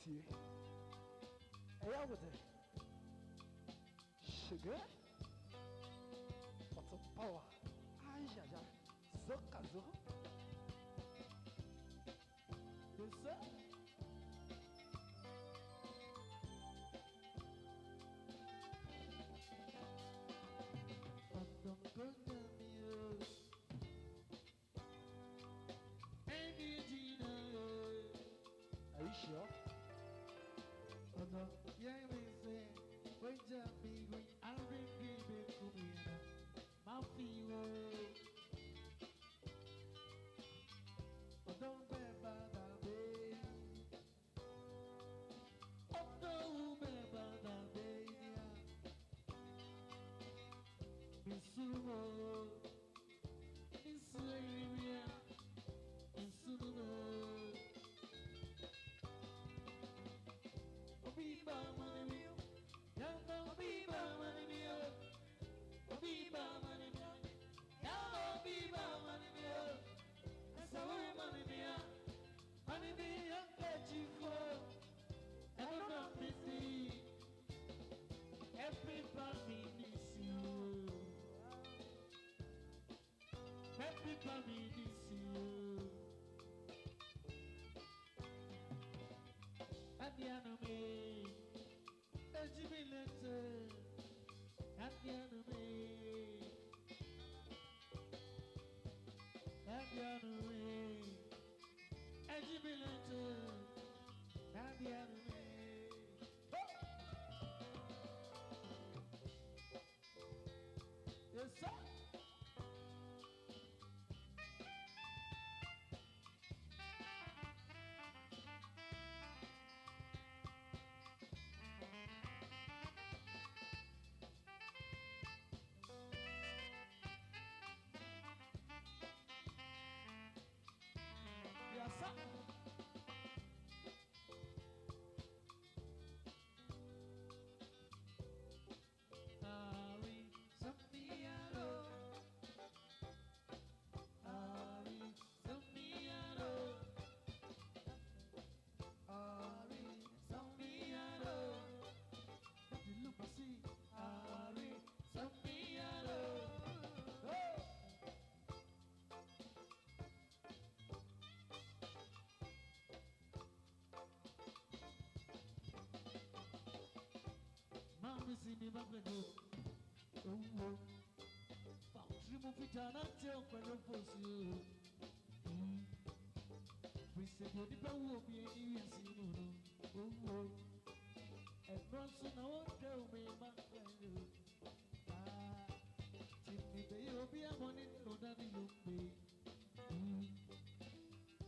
see. I was sugar. What's a power? Aja, Zokazo. Yes, sir. Are you sure? Oh no, yeah, we say, when Jamie, we are bringing back to me. My feel, oh, don't be bad, baby. Oh, don't be bad, baby. Miss Sumo, Miss Livia, Miss Sumo. Biba money meal, yellow biba money meal, biba money meal, yellow biba money meal, that's a money meal, money meal, get you for, and I'm not busy. Everybody needs you, everybody needs you. At the enemy, a jubilator. At the enemy, at the enemy, a jubilator. At the enemy, yes sir. Yes sir. Ari, Samiaro. Ari, Samiaro. Ari, Samiaro. Look, see, Ari, Samiaro. Oh. Mama see me back with you. Oh, Foundry Mufita, not tell when you post you. We said you will be any and oh, and Bronson, I won't tell me back when you. Ah, Timmy, you'll be a money, no, that you'll pay.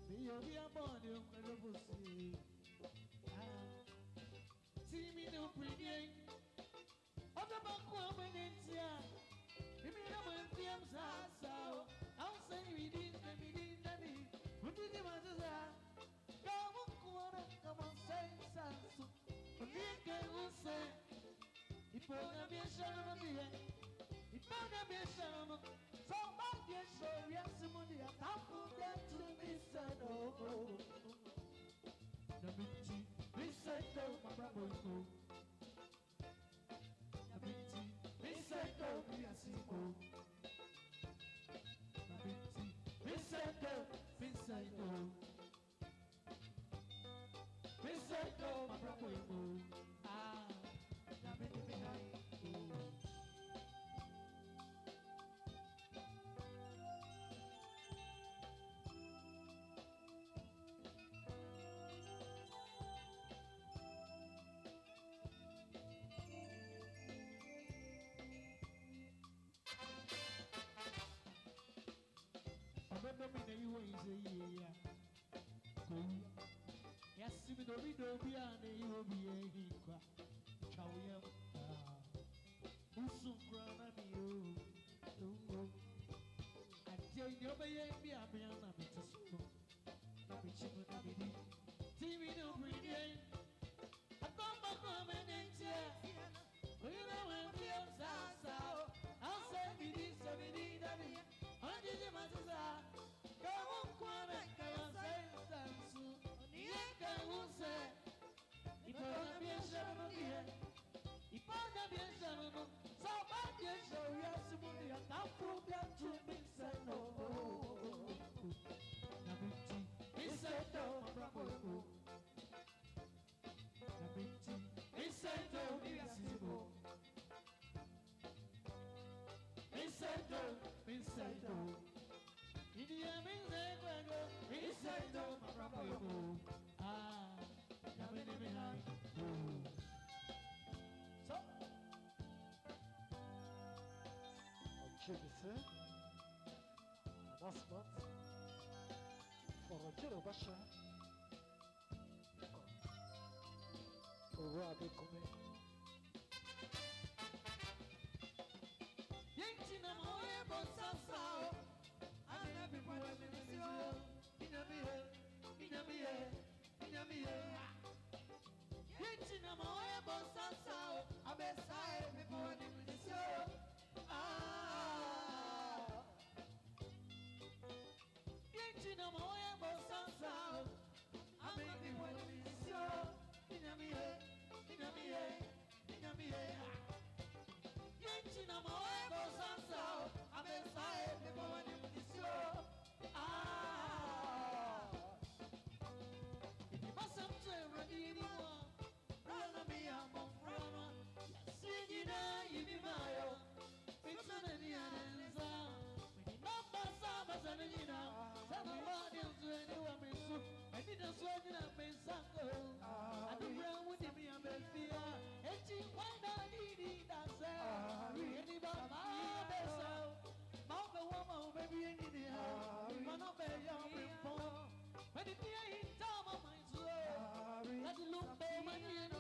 You'll be a money, when you post you. Ah, see me no pretty. Other back woman in here. If you know when films are so, I'll say we didn't, daddy. Who did you want to say? Come on, say so. But you can say, if you're not be a shaman, if you're not be a shaman, so back your show, yes, somebody, I can't put that to me, said, oh, the bitchy, we said, oh, my brother, no. We said go, we are simple. We said go, we said go. We said go, my brother. Ah, I'm in behind. I you want to say, yes, we don't be and you will be a hiccup. Chow, Usu Granamio. I tell you, be a piano, it's a school. Not be chicken, TV don't bring in. I come back home and chair. We know when we have Sasa. I'll say, we did so many daddy. I did the matter. Come on, come on, say, Sansu. Nieka, who say, Announcement for Jiro Basha. Over the Kume. Yentina moye bosasa. I'm happy for the ministry. Inamiye. Yentina moye bosasa. I'm excited before the ministry. Yentina moye bosasa. I'm happy for the ministry. Inamiye. Yentina moye bosasa. I'm excited before the ministry. If you must have to ready anymore, run on me, I'm on run. See you now, you be my own. It's on the answer. When you know my summer, some of our deals to anyone, I didn't swear in a face. I don't know what you mean, I'm a fear. And she went on eating that sound. Anybody, Mount the woman, baby, in the house. Man of a young reform. When it be in time of my soul, let it look for my end.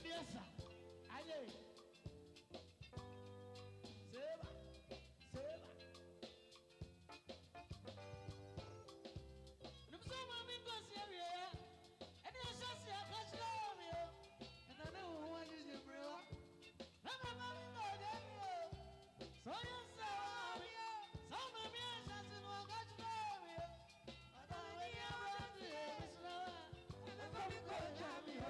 Yes, aye. Seba. Lumsoma mingosi area. And you just see a catch love you. And I know what is your bro. Never mind go there. So you say, so maybe I just know catch love you. But I when you run to him, it's slow. Never go jam you.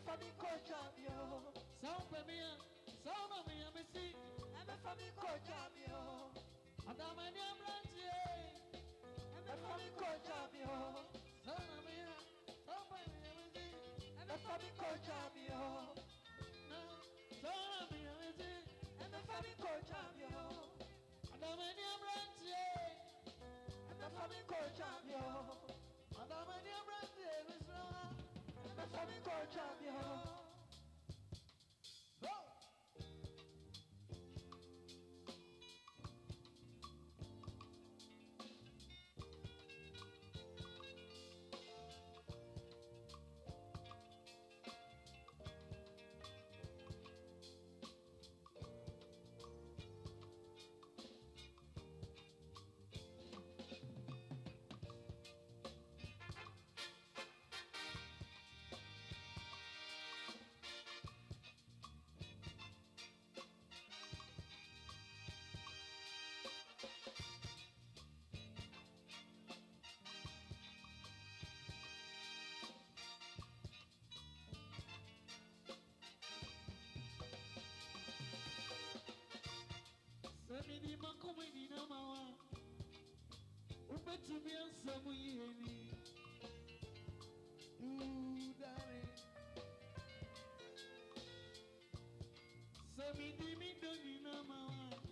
family coach champion. So premier, so me see. I'm a family coach champion. And I'm a new branch. I'm a family coach champion. So me, so me see. I'm a family coach champion. So me see. I'm a family coach champion. And I'm a new branch. I'm a family coach champion. And I'm a new branch. I'm a family coach champion. Samini makomeni na mawa umetumia samu yeni udare Samini mindoni na mawa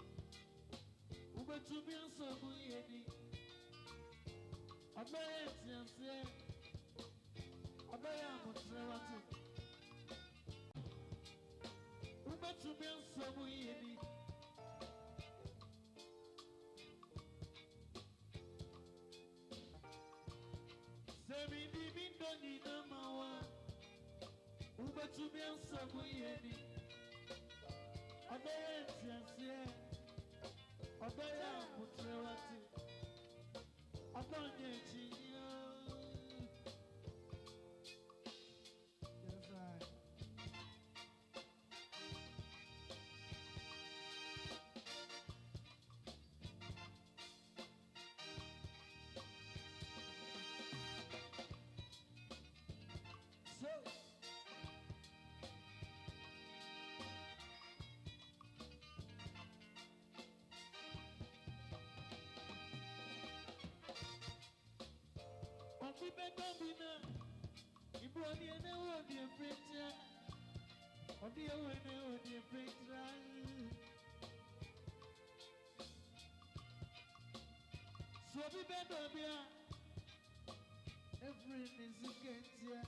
umetumia samu yeni Abaya tianse Abaya mutrewati umetumia samu yeni Samini mindoni na mawa umetumia samu yeni Abaya tianse Abaya mutrewati Abanye chiyo Yes I So Obi bedobina Iboni ene odi efetia Odi ene odi efetia So obi bedobia Every nisikentia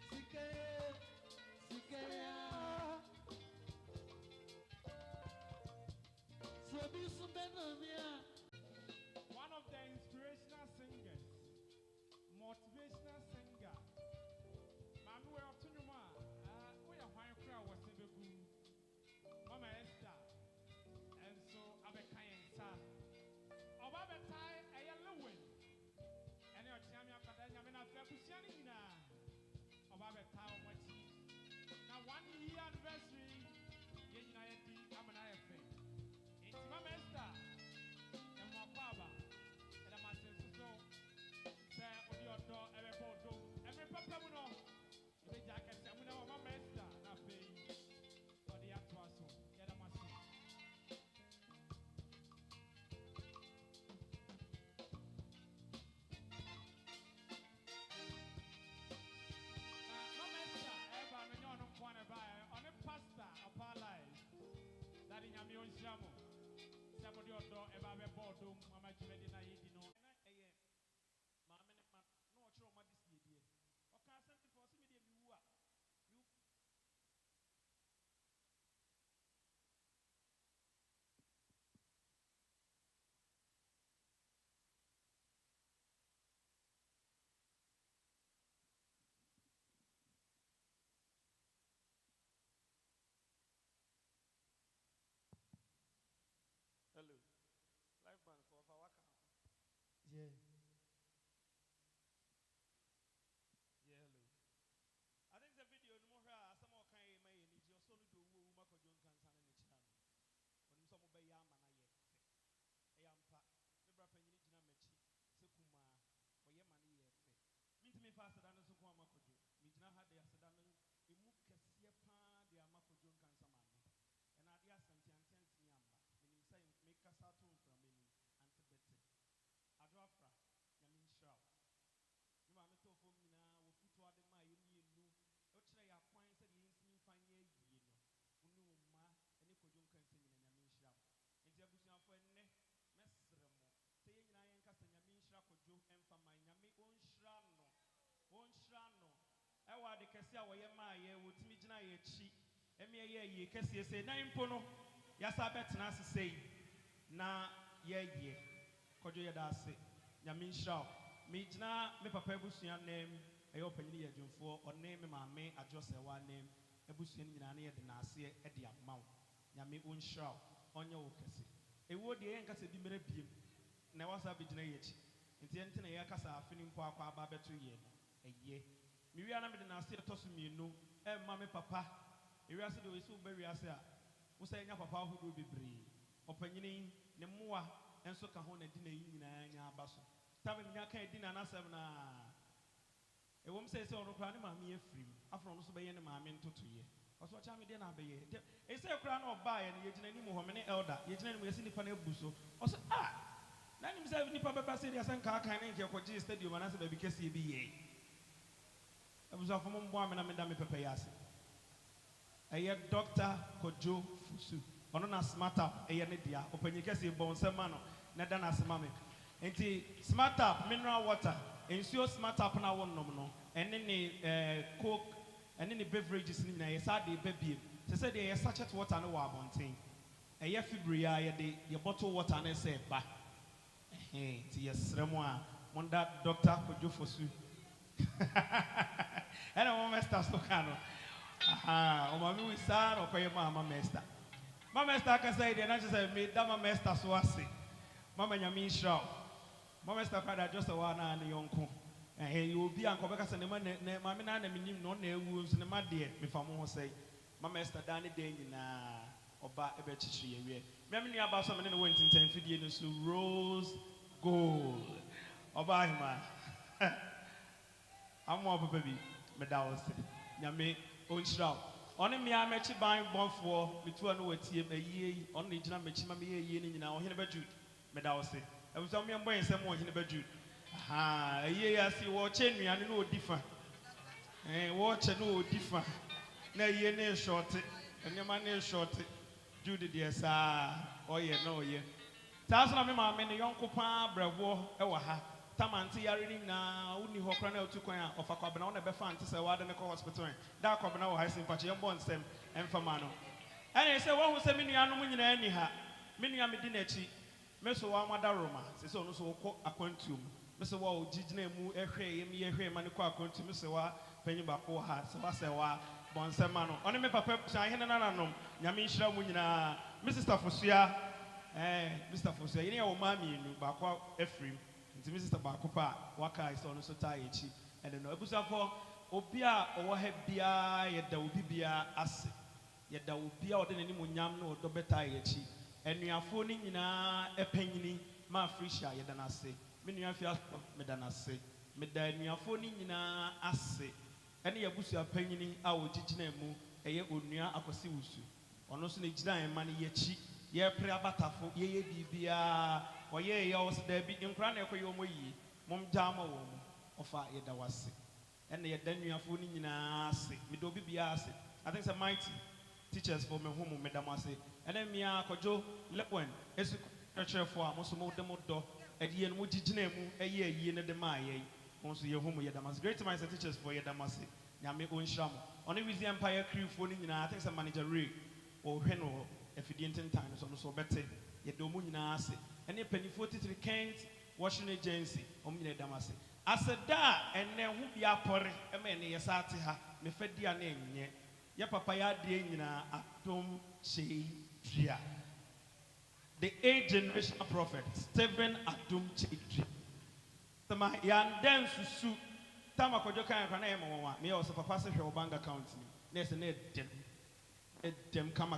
Sikaya Sikaya So obi subedobia One of the inspirational singers, motivational singer. Mami we up to you ma. We are fine crowd was in the group. Mama Esther. And so abe kayensa. Oba be tai ayele win. Ene o tiami akada nyame na fe busiani nyina. Oba be tai o machi. Na 1 year anniversary. Ye nyina ye di amana ye fe. Enti Mama Esther. Emo kwaba. Ela masenso so. Say odi odo ebe bodo. Every papa mu no. Ebe jacket se mu na Mama Esther na fe. Odi atwa so. Ye da masen. Mama Esther eba no nyo no kwa na ba. Oni pastor of our life. That in yami onsiamo. Somebody odo eba be bodo mama jimedi na yedi no. Ma me ne ma no ochro ma dis yedie. O ka asem for se me de mi wu a. You hello. Live band for Waka. Yeah Yeah, hello. I think the video no more some more kind my ni jo so no do wo ma ko jon kan san na chira no. Onim so mo be ya ma na ye fe. E ya mpa. Me bra panyini gina machi. Se kuma o ye ma na ye fe. Me ntimi fa aseda no so ko ma ko jo. Me gina ha de aseda no emu kɛse a wɔyɛ maa yɛ wɔtumi gyina yɛ akyi ɛmi ɛyɛ yie kɛseɛ sɛ na mpo no yasa bɛtena ase sei na yɛyɛ kɔdwo yɛ da ase nyame nhyira wo megyina me papa abusua nam ɛyɛ ɔpanyini yɛ adwumfoɔ ɔne me maame adwosɛwa nam abusua no nyinaa ne yɛde n'aseɛ ɛde ama wo nyame ɔnhyira wo ɔnyɛ wo kɛse ɛwuo deɛ yɛnkasa bi mmerɛ biem na wasa bɛgyina yɛ akyi nti ɛnti na yɛkasa afe no mpo akɔ aba bɛto yɛ no ɛyɛ mewia na mede n'aseɛ ɛtɔ so mmienu ɛmma me papa ewiase deɛ ɔyɛ sɛ woba wiase a wo sɛ ɛnya papa ahodoɔ bebree ɔpanyini ne mmoa nso ka ho na di na yi nyinaa nya aba so tabe nya ka di na nasɛm na ɛwɔm sɛ sɛ ɔno koraa ne maame yɛ firim afro ɔno so bɛyɛ ne maame ntotoyɛ ɔso ɔkyɛ me deɛ na abɛyɛ ɛsɛ koraa na ɔbaa yɛ no yɛgyina anim hɔ me ne elder yɛgyina anim yɛsi nipa no abu so ɔso na nim sɛ nipa bɛba sɛ deɛ sɛ nkaakan ne nkɛ kɔgye stadium anaasɛ baabi kɛseɛ bi yɛ abusuafo mo mboa me na meda me pɛpɛ yɛ ase ɛyɛ Dr. Kojo Fusu ɔno na smart up ɛyɛ ne dia ɔpanyin kɛseɛ bɔ nsɛm ma no na da na asema me nti smart up mineral water nsuo smart up na wo nom no ɛne ne coke ɛne ne beverages ne nyinaa yɛ saa de ba biem sɛ sɛ deɛ yɛ sachet water no wɔ abɔnten ɛyɛ fibri a yɛde yɛ bottle water ne sɛ ba nti yɛsrɛ mu a monda Dr. Kojo Fusu ɛna mo mesta so ka no ɔmame wi saa na ɔkɔyɛ ma ama mesta mama Esther kasa yi de na kyerɛ me da mama Esther so ase mama nyame nhyira wo mama Esther kwada just wa na ne yonko you obi an kɔbɛka sɛ ne ma ne mame na menim no na ewu nso ne ma de me fa mo ho sɛ mama Esther da ne de nyinaa ɔba ebe kyikyiri yɛwie me me aba so me ne no wontintan fidie no so Rose Gold ɔba hima amo papa bi me da wo se nyame onhyira wo ɔne mmea mɛkyi ban bɔnfoɔ metua no watie ayie ɔno ne gyina mɛkyi ma meyɛ ayie no nyinaa ɔhene bɛdwud meda wo se abusua mmea mbɔ nsɛm ɔhene bɛdwud ayie ase wɔkyɛ nnuane no ɔdi fa wɔkyɛ no ɔdi fa na ayie ne shɔte nneɛma ne shɔte Jude deɛ saa ɔyɛ na ɔyɛ saa so na me maame ne yɔnko paa brɛboɔ ɛwɔ ha tamante yare ni na woni hɔ kora na otu kwan a ɔfa kwabena wo na bɛfa ante sɛ wade ne kɔ hospital da kwabena wɔ ha sim fa kyɛ mbɔ nsɛm ɛmfama no ɛne sɛ wɔhu sɛ me nuanom nyinaa ni ha me nua me di n'akyi me so wa amada roma sɛ sɛ ɔno so wokɔ akwantuom me so wa ogyegyina mu ɛhwɛ yɛ me yɛhwɛ ma ne kɔ akwantuom me so wa panyi baako wɔ ha sɛ wa sɛ wa bɔ nsɛm ma no ɔne me papa hyɛn nananom nyame nhyira mu nyinaa me sister Fosua Mr. Fosua yɛne yɛ wɔ maa mmienu baako afirim nti me sister baako pa waka is on so tie echi and no abusafo obi a owo ha bia yɛda obi bia ase yɛda obi a ɔde n'anim onyam na ɔdɔ bɛta echi enuafo ni nyinaa epanyini ma Afrisha yɛda na ase me nua fi me da na ase me da enuafo ni nyinaa ase ɛne yɛbusua panyini a ogyegyina mu ɛyɛ onua akosi wusu ɔno so ne gyina ɛma ne yɛchi yɛpre abatafo yɛyɛ bibia ɔyɛ yɛ ɔs da bi nkra na ɛkɔyɛ ɔmo yi mom gyama wɔ mo ɔfa yɛda wase ɛna yɛda nuafo ni nyinaa ase me do bibia ase I think some mighty teachers for me home me dam ase ɛna mia Kojo Lepwen esu kyerɛkyerɛfo a mo so mo de mo dɔ ɛde yɛ no mo gyegyina mu ɛyɛ ayie ne de ma ayɛ mo so yɛ home yɛ dam ase great minds teachers for yɛ dam ase nyame onhyira mo ɔne Wizi Empire crew fo ni nyinaa I think some manager Ray ɔhwɛ no efidie ntentan no so no so bɛte yɛda ɔmo nyinaa ase ɛne panifo titiri Kent washing agency ɔmo nyinaa dam ase aseda ɛnɛ ho bi apɔre ɛma ɛne yɛ saa te ha me fɛ dia na ɛnyɛ yɛ papa yɛ adeɛ nyinaa atom kyei dua the 8th generation prophet Stephen Adom Kyei dua tama yɛandɛn susu tama Kojo kan akwa na yɛ mɔmɔ a me yɛ ɔsɛ papa sɛ hwɛ wo bank account ni na ɛsɛ na ɛdɛm kama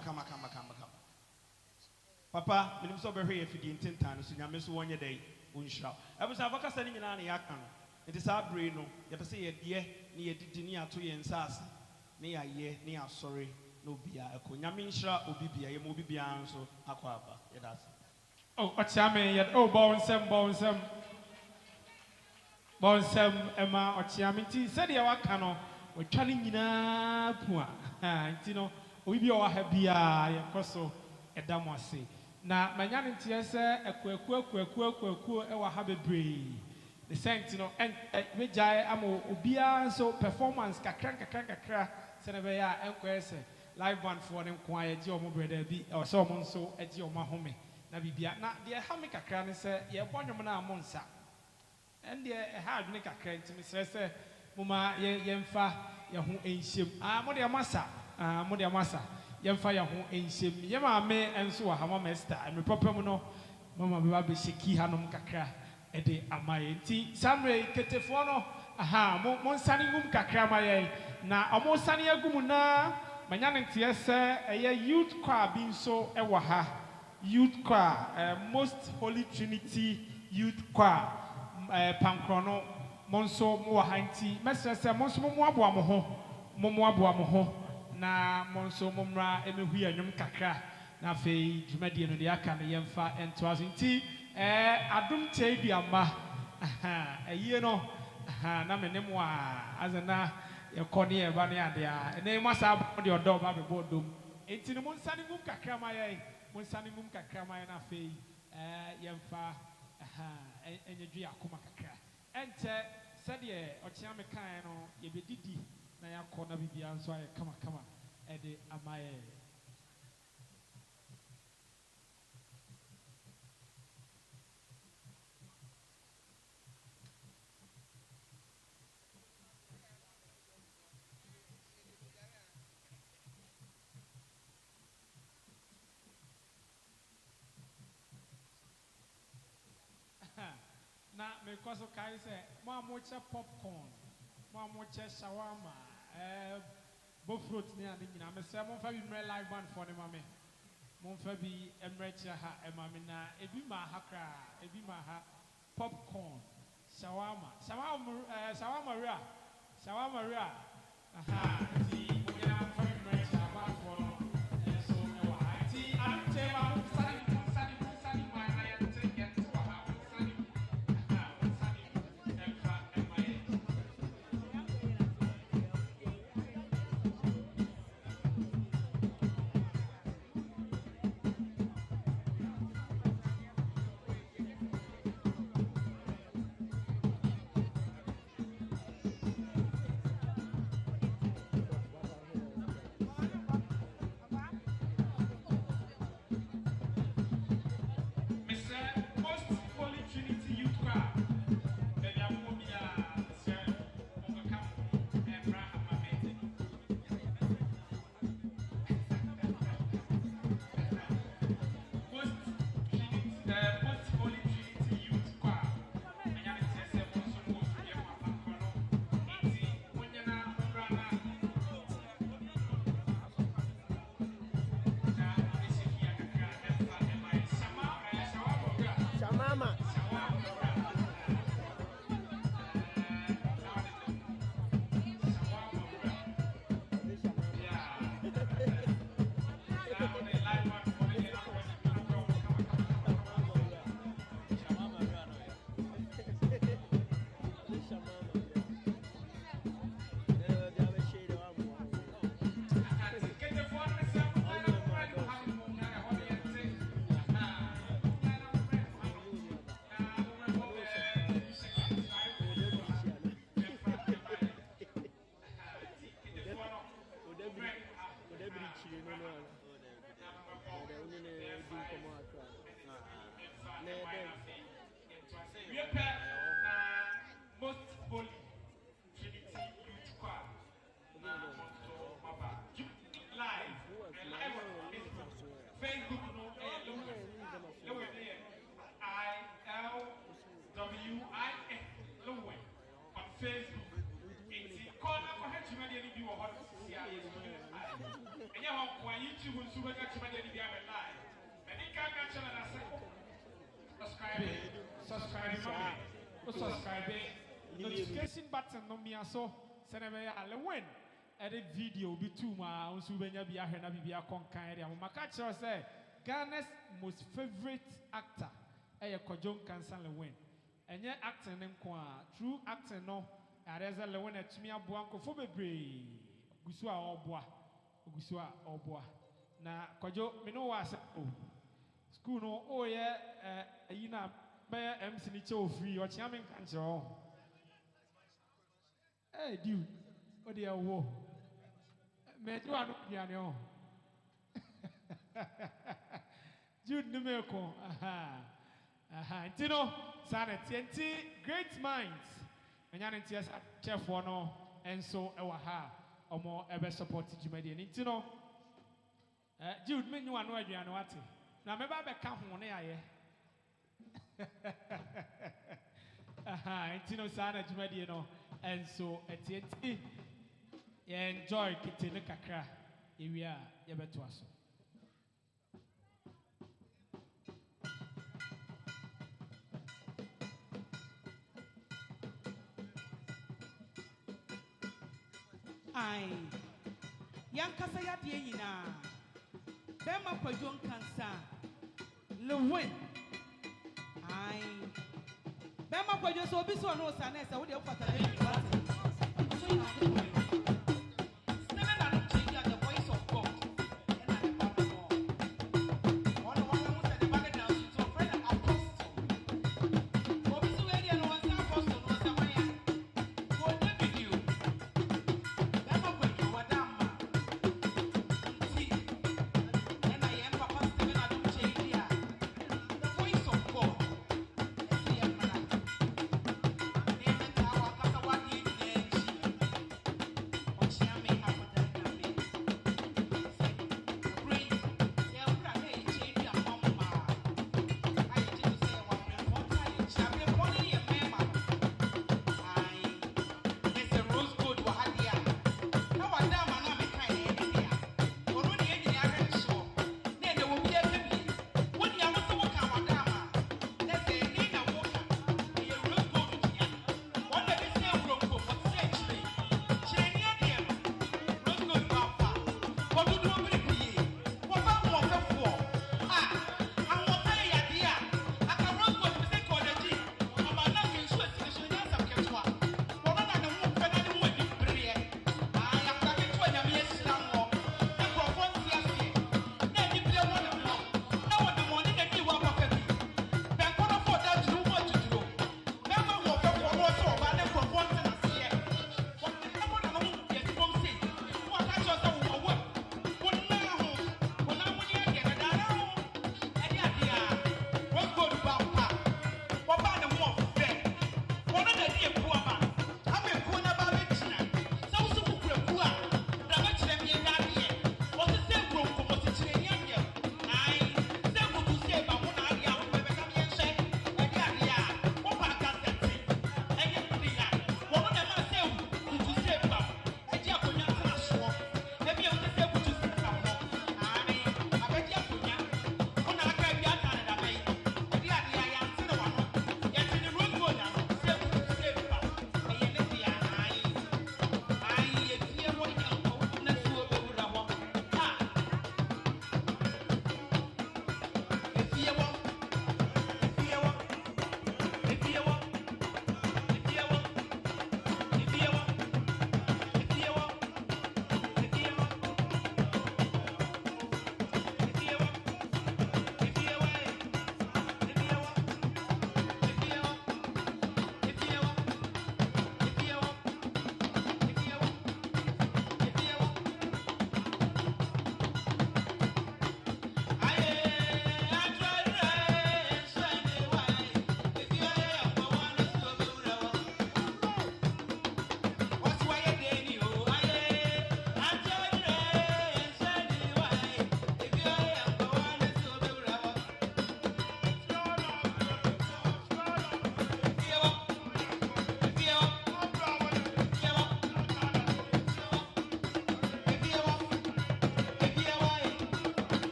papa minim so behwe ye fidi ntentan so nyame so wonye dai onhyira abusa afaka sane nyina na yaka no nti saa bre no ye pese ye de ne ye didi ne ato ye nsase ne ya ye ne asore na obia eko nyame nhyira obi bia ye mo obi bia nso akwa aba ye das oh ochiame ye oh bonsem ema ochiame nti se de waka no otwa ne nyina pu a nti no obi bia wa ha bia ye koso edam ase na manya ne ntie sɛ ekwaku ewa ha bebree the sense and me jai amo obia so performance kakra sene be ya enkwese live band for them kwaya ji omo brother bi o so omo nso eji omo home na bibia na de ha me kakra ne se ye bonnwom na amonsa and de ha adwene kakra ntimi se muma yemfa ye ho enhyem mo de amasa mo de amasa yemfa ye ho enhyem ye ma me enso wa ha mama Esther me popam no mama be ba be sheki hanom kakra ede amaye nti samre ketefo no mo nsane ngum kakra amaye na omo nsane agum na manya ne ntie se eye youth choir bi nso e wa ha youth choir Most Holy Trinity youth choir pankrono monso mo wa ha nti mesere se monso mo aboa mo ho na monso momra emehu yanwum kakra na fe dwumadie no de aka ne yemfa entoaso nti adum chei ama ayi no na menemo a azana yekoni e ba ne ade a ne masa de odo ba be bodom enti ne monsane ngum kakra maye na fe yemfa enyedwe akoma kakra ente sede ochia me kan no ye bedidi na yakona bibia nso aye kama ede amaye na me koso kai se mo amoche popcorn mo amoche shawarma bo fruit ni ade nyina me se mo fa bi mre live band for ne mame mo fa bi emre che ha e mame na ebi ma ha kra ebi ma ha popcorn shawarma ria ti mo nyina fa bi mre che ha band for no so me wa ti adu che ma mo sani ma na ya te get to ha sani Most Holy Trinity Youth Choir live Facebook no ILWIN on Facebook. It's called for Hachimadi and you are and you have one YouTube and Super Hachimadi and live. And you can't catch subscribe. Notification button no me so senebe ale win edit video bi too ma unsu benya bi ahwe na bibia konkan area mo maka kire say Ghana's most favorite actor Kojon Kansan Lewin enye acting nko a true acting no areza Lewin atumi aboa nkofo bebre ogusu a oboa na Kojo me no wa say school no ye ayina By MC Nicho free or Chairman Cancer. Hey, dude, what do you want? Met you are not piano. Jude Numerico. Aha. Tino, Sana TNT, great minds. And Yanitias Chef Wano, and so Ewaha, or more ever supported you, Median. Tino, Jude, me you are no idea. Now, maybe I come on air. Aha, Tino Sana Jumediano, and so at TNT, you enjoy Kitty Kakra, if we are ever to us. Aye, young Casaya Diana, Bema Pajon Cansa, Lewin. Aye, Bema Pajon so be so no sanes, I would have put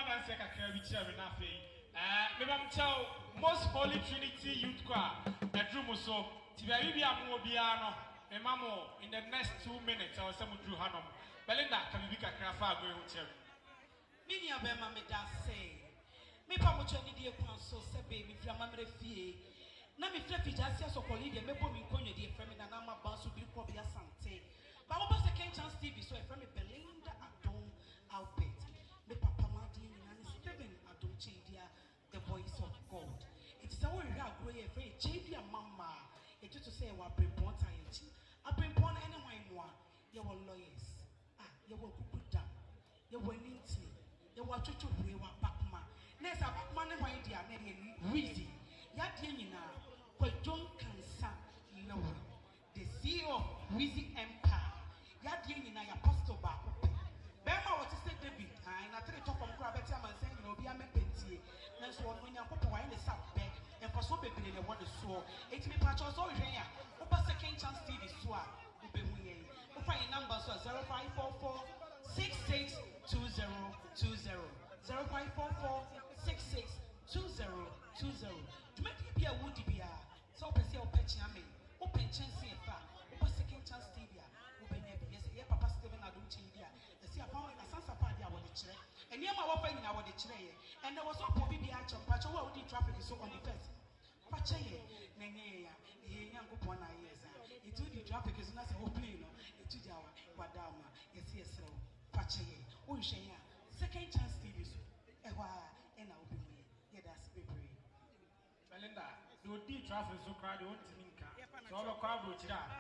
and Secretary Nafi. Most Holy Trinity Youth Choir, a Drumoso, Tibaribia Mobiano, a Mamo, in the next 2 minutes, or some Drew Hanum. Belinda, can you be a craft going with you? Many of them may say, maybe I'm much any dear council, say baby, from my fee. Nami Fluffy just as a colleague, and maybe we call you dear friend, and I'm about to be probably a Sante. But what was the Ken Chance TV? So from Belinda, I don't outbid. Me Papa Martin and Stephen, I don't change the voice of God. It's our great afraid, Chadia Mama. It used to say, what bring born time. I bring born anyone more. You were lawyers. Ah, you were good down. You were ninty. You were to we were Bakma. Next, I back money, my dear, maybe Weezy. Yadina, but John Cansa, Lower. The CEO of Weezy Empire. Yadina, Apostle Back. Bema was to say David, and I tell you, talk on Crabbetti, I'm saying, you know, be a mepenti. That's what when you're in the south bed, and for so baby, they want to soar. It's me, Patros, all here. Open second chance TV, swap. We'll find your number, so 0544 662020. 0544 662020. To make it be a woody beer, so open say, open channel, open chance, open second chance TV. Open yes, yeah, Papa Stephen, I don't change here. You see, I found a Sansa party, I want to check. And near my open, I want to check. And there was no Bobby Biachon, but you already traffic is so on the fence. Pachaye, Nene, young upon our years. It took the traffic is not a whole plane, it took our Wadama, yes, Pachaye, Ushaya, second chance TV. Ewa, and I'll be me. Yeah, that's baby. Belinda, the D traffic so crowded, won't think. So all the crowd will chat.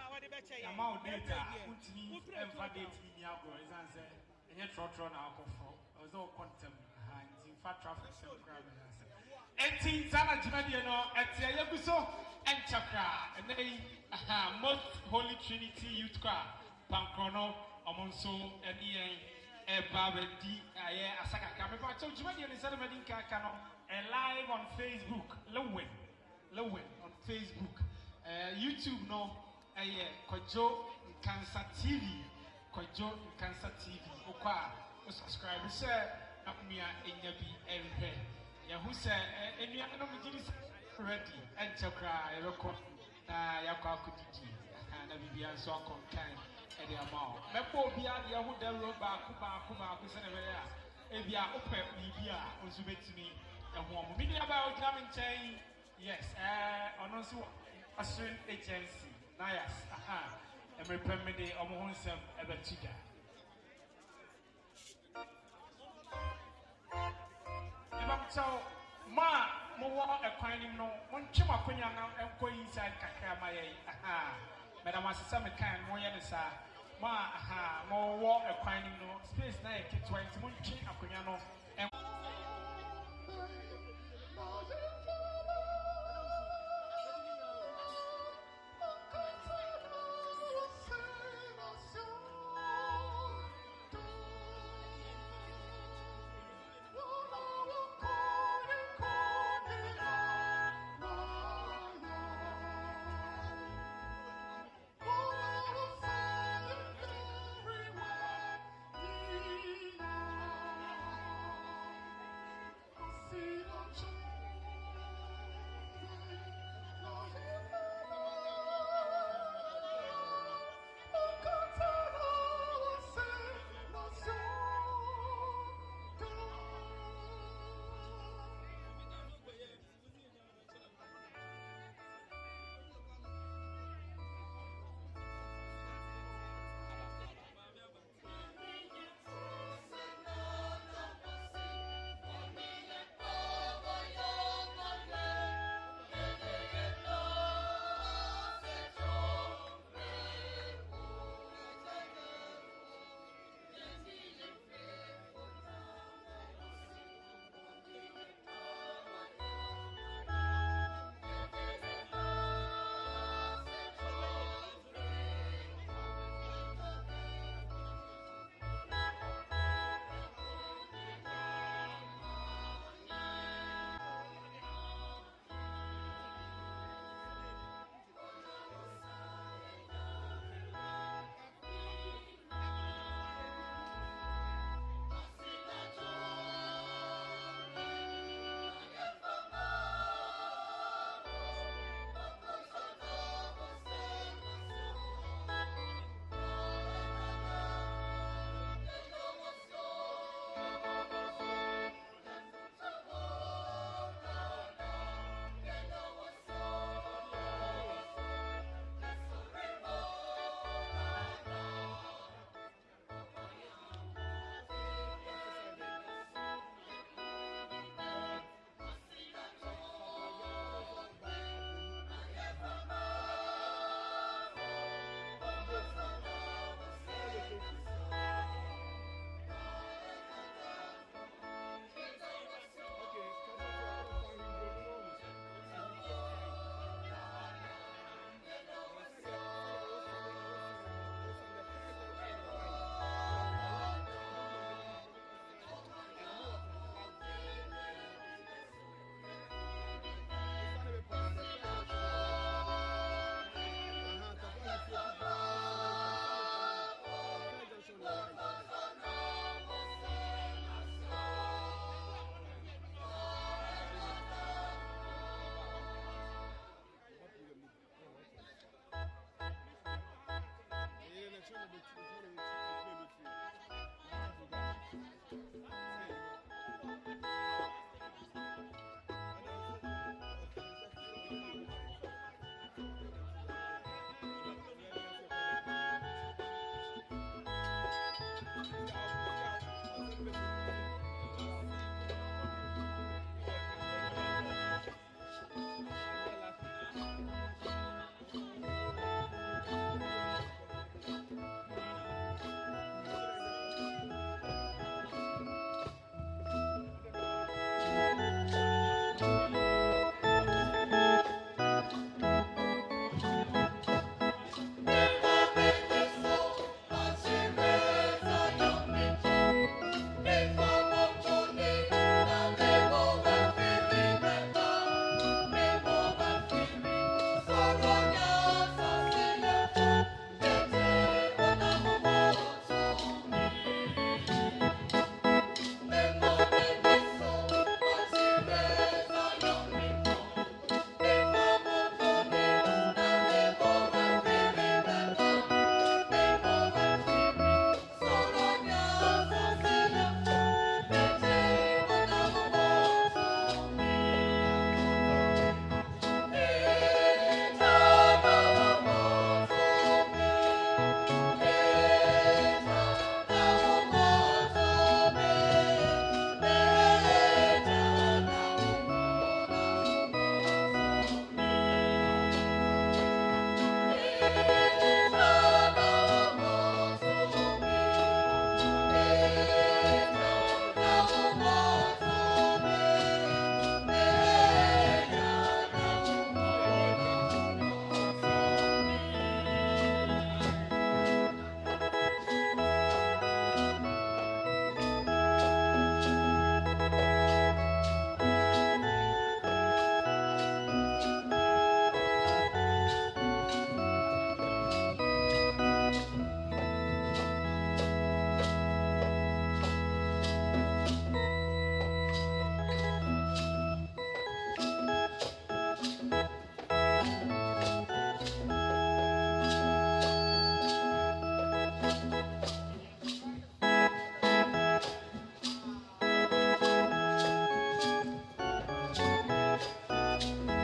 Amount data, put me and validate in the algorithm and say, and yet, Trotron alcohol, or no quantum, and in fact, traffic so crowded. 18 Sana Jimadiano at Yaguso and Chakra, and they most Holy Trinity Youth Choir, Pancrono, Amonso, and Ian, Baba D. Asaka Kampa. So Jimadian is celebrating Kakano and live on Facebook, Lowen on Facebook, YouTube, no, Kojo Cancer TV, Kojo Cancer TV, Oka, subscribe, sir, Apmia, Enyabi, everywhere. Who said, and you are not ready, and Chakra, a record, Yaka could and I be so kind at the amount. Mepo Bia, the Ahuda Roba, Kuba, Kusanavera, Ebia, Open, Libya, Uzubetini, and one media about coming chain. Yes, on also a certain agency, Nias, and remember the Omohonsem Ebetiga. So, ma, more a quine no, one chima quina and go inside Kakama. Madam Assam can more yes, ma, more war a quine no, space night, 20 munchi a quinano, and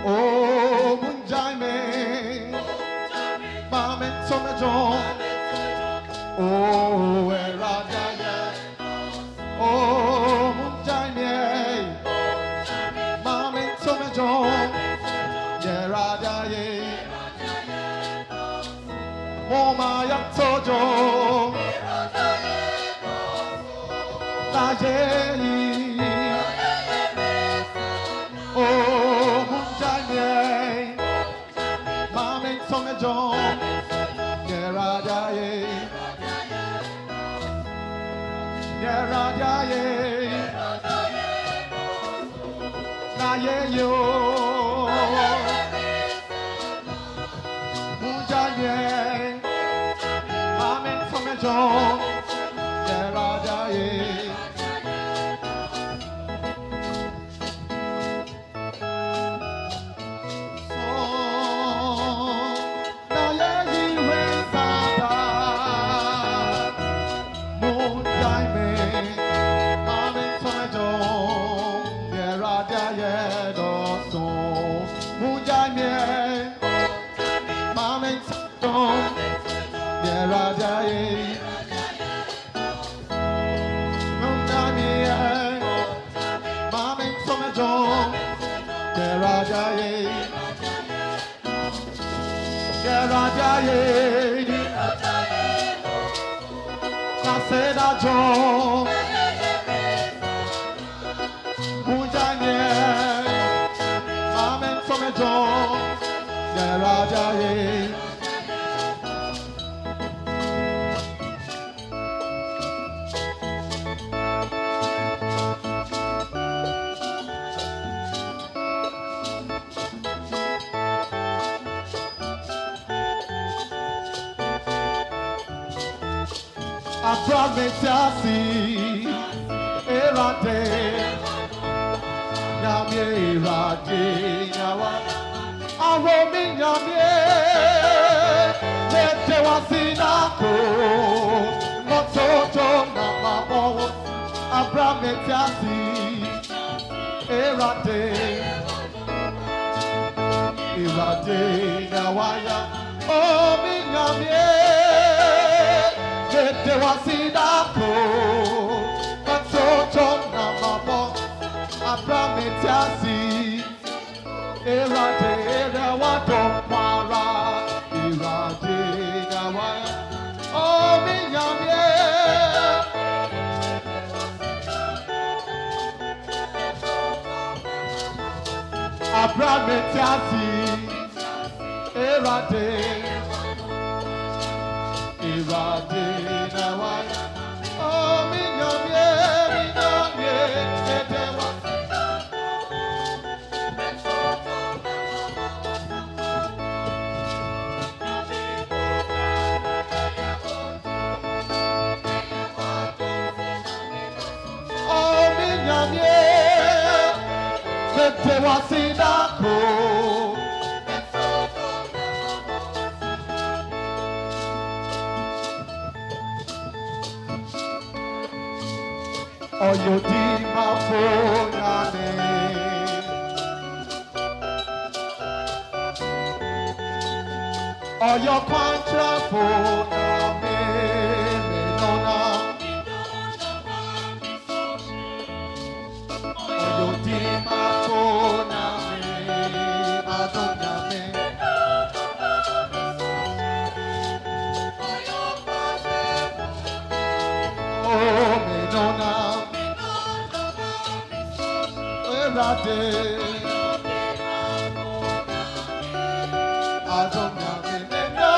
Oh, Munjaime, Mame Somejon. Oh, Eradaya. Oh, Munjaime, Mame Somejon. Eradaya. Moma Yatojo. Najee. Oh, Munjaime, Mame Somejon. Yeradaye, Yeradaye, Naye yo, Munjaime, Mame Somejon. Yeradaye. Aprometasi erade nyamie erade nyawa awomi nyamie nete wasinako metiasi erade erade na waya o mi nyamie tete wasidako matoto na mabo abra metiasi erade na wato para erade na waya o mi nyamie Abraham Tiasi Erade na waya Oh mi nyamye edewa Oh mi nyamye edewa sidako Oyo di mafonane Oyo contra foname menona Oyo di mafonane adoname Oh menona Erade Adonai no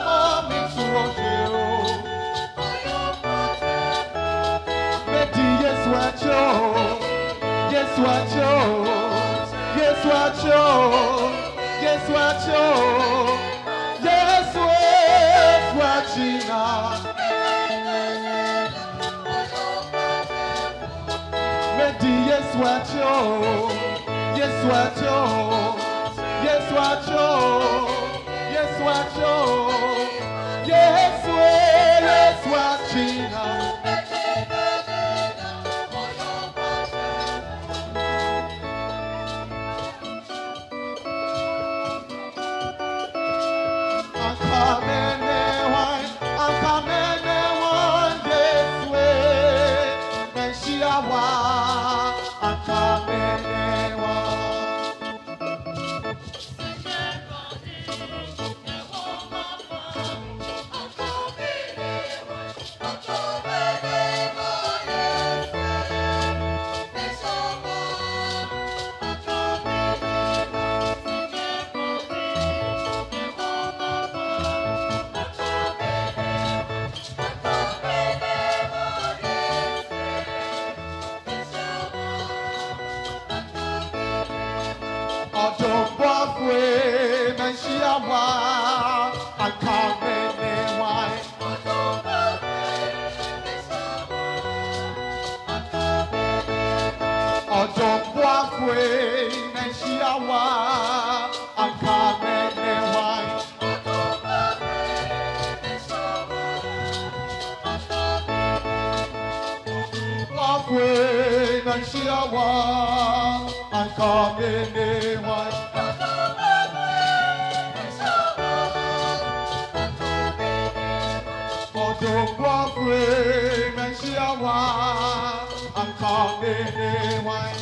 mami suoshero Beti Yesuacho Yesuacho Yesuacho Yesuacho Yesuachina Beti Yesuacho Yesuacho Yesuacho Yesuacho Yesuachina I'm coming one this way and she I'm coming one I'm coming in one. I'm coming in one.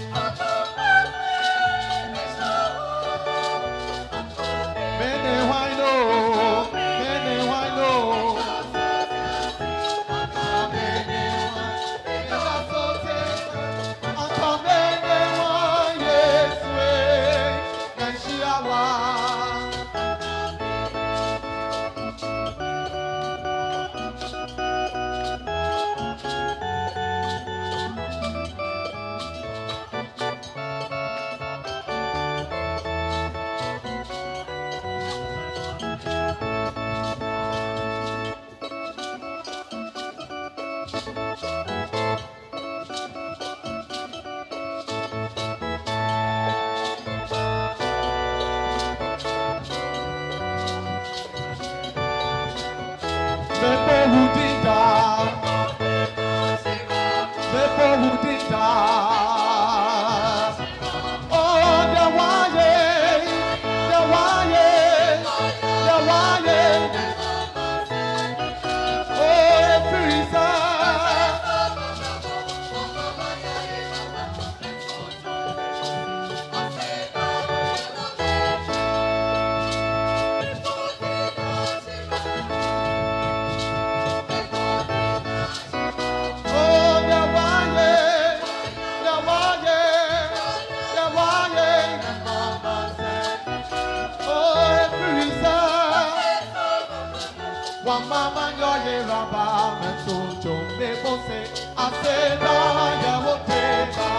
Many wino, many wino. I'm coming in one. I'm coming in one. Yes, way. People who did mama nyoye raba menso jombe bose aseda ya hoteka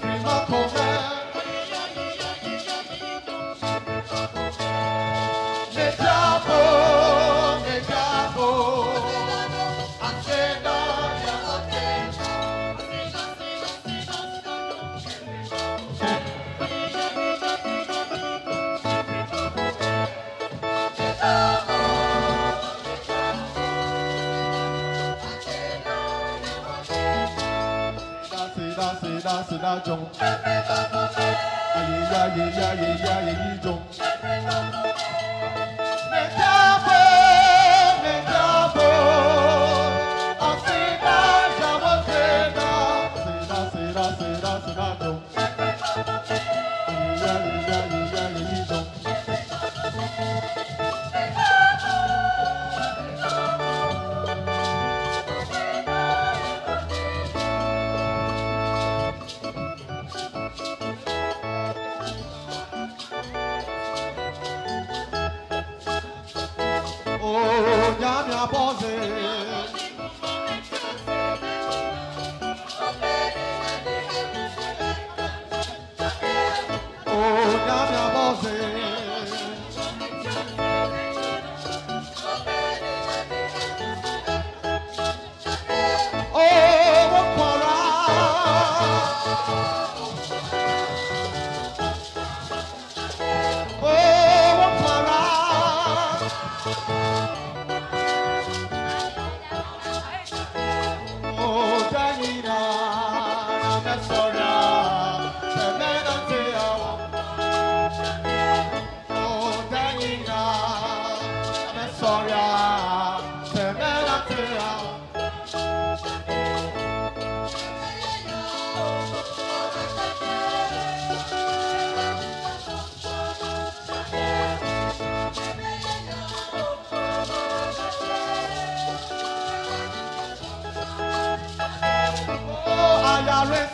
prima come ne jabo aseda ya hoteka Sida jong, aye jong. Mejabo, asida jabo sida jong. Aye jong.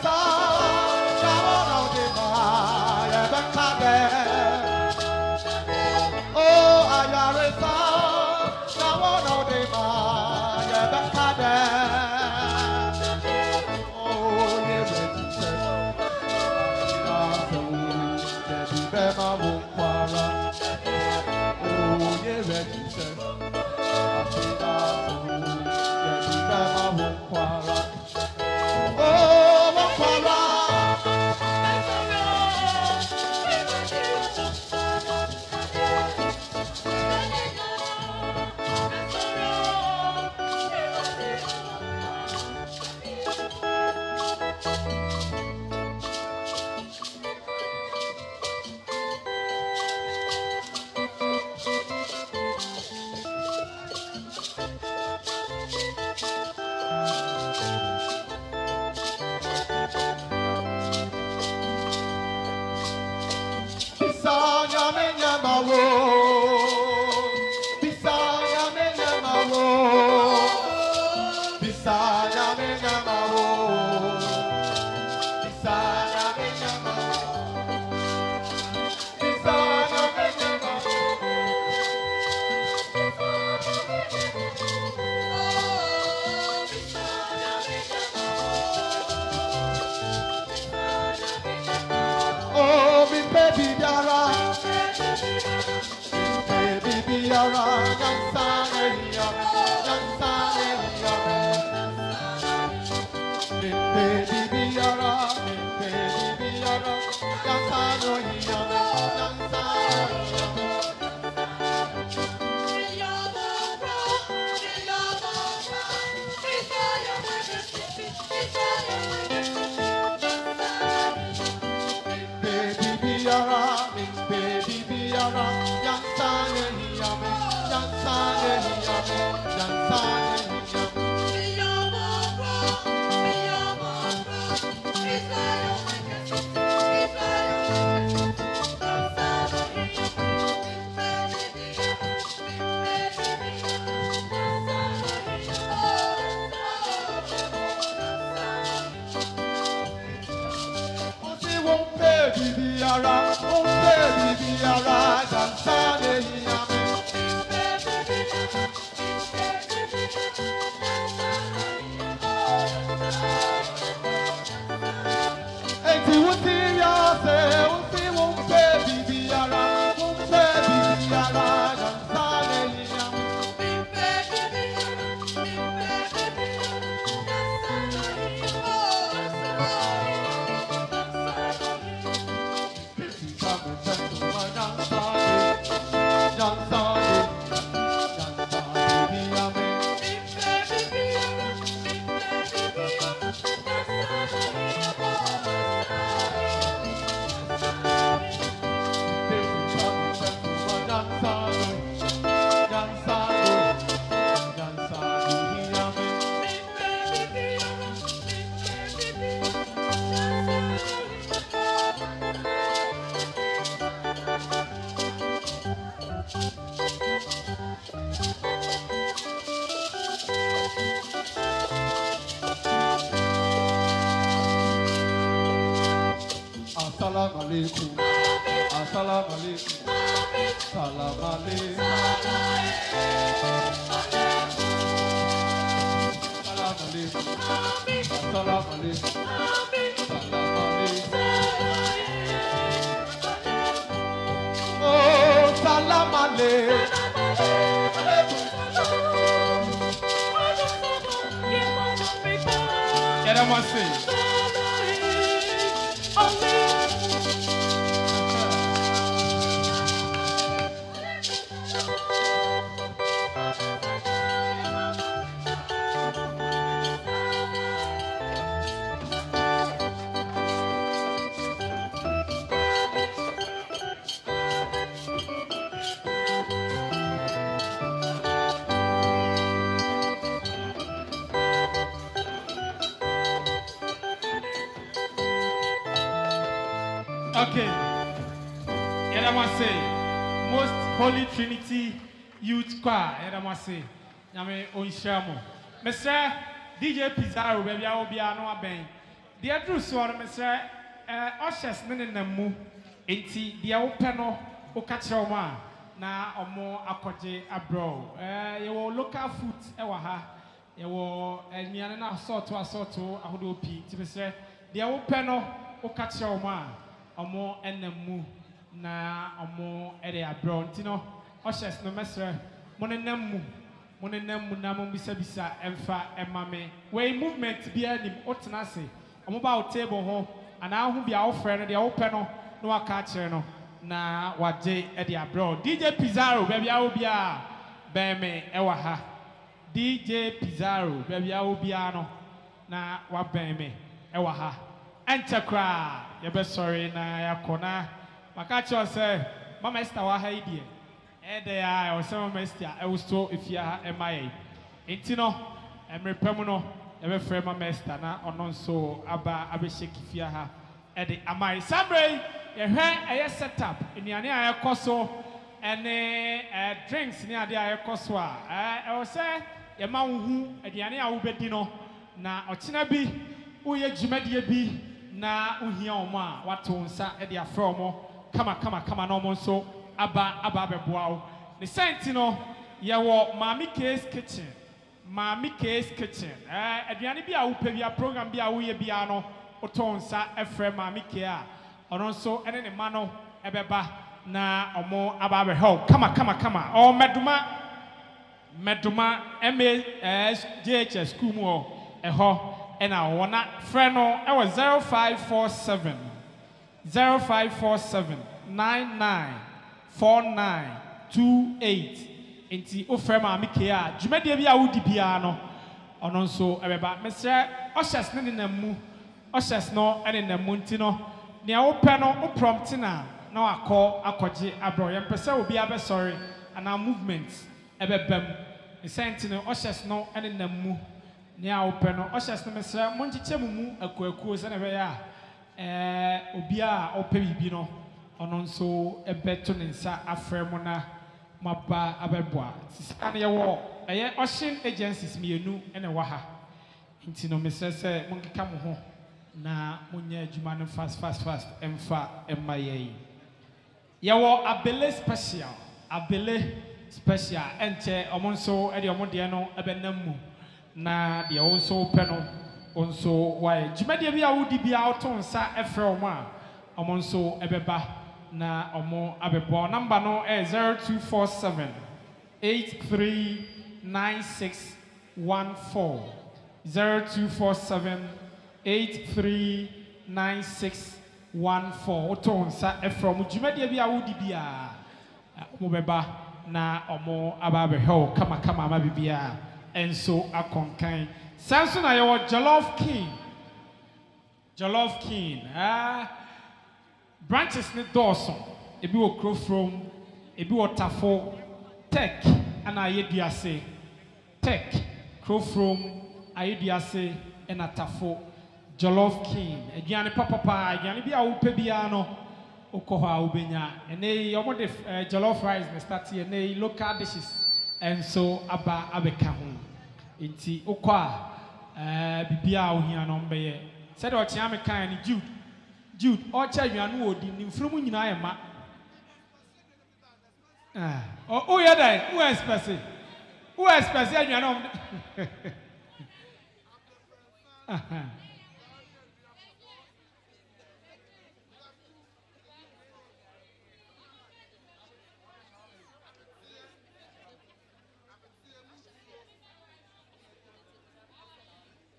Assalamu alaikum. Assalamu alaikum. Salam alaikum. Salam alaikum. Salam alaikum. Salam alaikum. Oh, salam alaikum. Yeah, that must say. Okay. Yeah, I must say, most Holy Trinity Youth Choir. Yeah, I must say, Yami Oishamo. Mr. DJ Pizarro, baby, I will be a no bang. The address one, Mr. Ushers Ninamu, 80, the open Okachoma, na omo akoje abro. You will local food, ewaha. You will, and Yana sort to a sort to a hodo p. Mr. The open Okachoma. Omo enemu na omo ere abro ntino ushers no mesre monenemu na mo bisa emfa emame we movement bia nim otena se omo ba o table ho ana ahu bia wo frɛ no de wo pɛ no na waka kyerɛ no na waje ere abro DJ Pizarro bia bia wo bia bɛn ewa ha DJ Pizarro bia bia wo bia no na wa bɛn ewa ha Entercra, you be sorry na yakona. Makacho say, Mama Esther wa haidie. There or some Esther, I was told if you are MIA. Intino, Emre Pemuno, ever frame Mama Esther na onon so aba abeshek if you are Eddie Amai. Sabre, you heard a setup in the ania coso and drinks near the Ayakoswa. I will say, a man who at the ania ubedino na ochinabi, uye jumedie bi. Na uhia oma watu nsa e dia from kama no mo so aba beboa ne sentino ye wo Mami Case Kitchen aduane bi a wo pavia program bi a wo ye bia no oto nsa efre Mami Case a ono nso ene ne ma no ebeba na omo aba be help kama o meduma JHS school mu eho and I wanna friend no I was 0547 994928 inti o friend Mami Kia jumede bia wudi bia no ono nso ebeba Mr. Ushers ne namu Ushers no ene namu nti no ne wo pɛ no o prompt na akɔgye abro yem pese obi abe sorry and our movement ebebam the sent no Ushers no ene namu Nia openo Ushers no mesra monchiche mumu akuakuo se na be ya obi a ope bibi no ono nso ebeto ne nsa afrɛ mo na maba abeboa sika ne wo eye Ocean agencies mienu ene wa ha nti no mesra se monkeka mo ho na munya adwuma no fast emfa emma ye wo abele special enche omonso e de omode no ebenam mu na de also peno onso why jumade bia wudi bia otonsa efre omo a omo nso ebeba na omo abebo number no 0247 839614 0247 839614 otonsa efre omo jumade bia wudi bia omo beba na omo ababe ho kama ma bibia enso akonkan Samson na your Jollof King branches ne Dawson ebi wo Crofrom ebi wo Tafo Tech ana ayediase Tech Crofrom ayediase ena Tafo Jollof King aduane papa aduane bi a wo pe bia no okoho a wo benya ene yomo de jollof rice ne start ene local dishes and so aba abeka ho nti okwa bibia ohia no mbeye said o tia me kan ni Jude o cha nwane odi ni mfrumu nyina ye ma o ye dai who expect nwane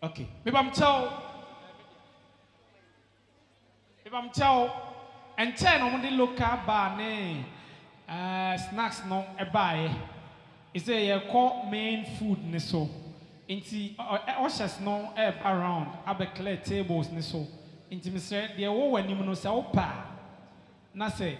okay, maybe I'm tell, and 10 on the local bar, snacks no a buy. Is a call main food niso. Inti ushers no around, clear tables niso. Inti Mr. The old no say opa. Na say,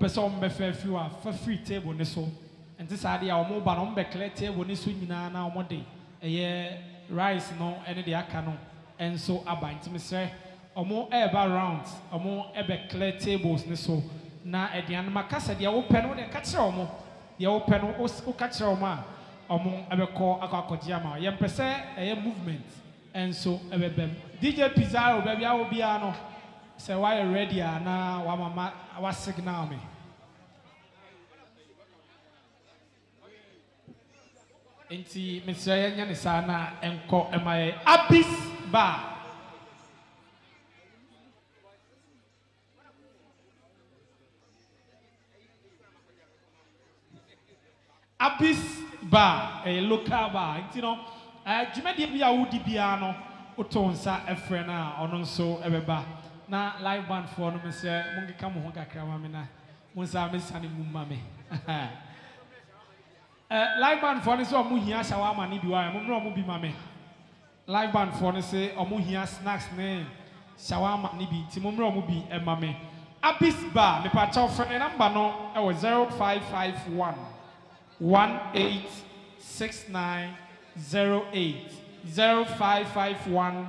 person befer few for free table niso. And this idea or mobile clear table niso na one day. A year. Rice no any the akano and so about me say omo eba rounds omo ebe clear tables ni so na edian makasa dia wo pen wo de ka kire omo dia wo pen wo ka kire omo omo ebe ko akwakoji ama ye mpese eye movement and so ebe bem DJ Pizarro baby awo bia no say why ready na wa mama wa signal me Inti Mr. Yanya sana enko emaye Abyss Bar. Abyss Bar, a local bar. Inti no, jumedi bia wudi bia no utonsa efrena ononso ebeba na live band for no Mr. Mungi kamu honga krama mina munsa mesani mumame. Live band for this or muhia shawama ni biwa mumro mu bi mame. Live band for this or muhia snacks name shawama ni bi ti mumro mu bi e mame. Abyss Bar me pa chow friend number no e was 0551 186908 0551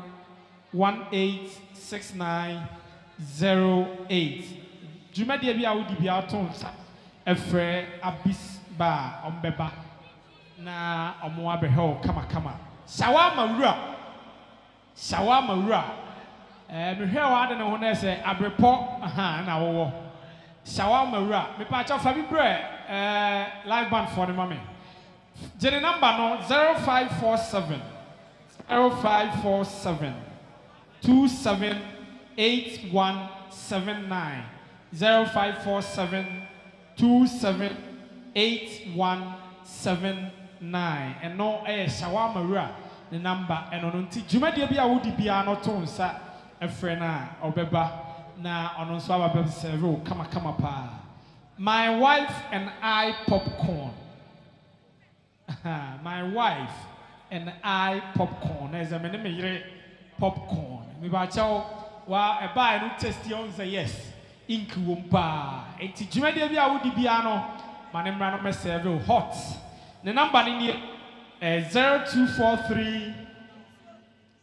186908 Jumadi bi awudi bi aton sa efre Abyss Bar ombeba na omo abeho kama shawama wura me hwe wa de ne ho na se abrepo na wo shawama wura me pa cha fa bi bre live band for the mommy jene number no 0547 278179 0547 278179 and no shawama wura the number and on nti jumadi bia wodi bia no to nsa efre na obeba na ono nso aba serve kama pa. My wife and I popcorn. My wife and I popcorn. As a me popcorn. Me ba chaw wa e ba no test you say yes. Ink wumpa. Enti jumadi bia wodi bia no manemra no me serve hot. The number ni 0243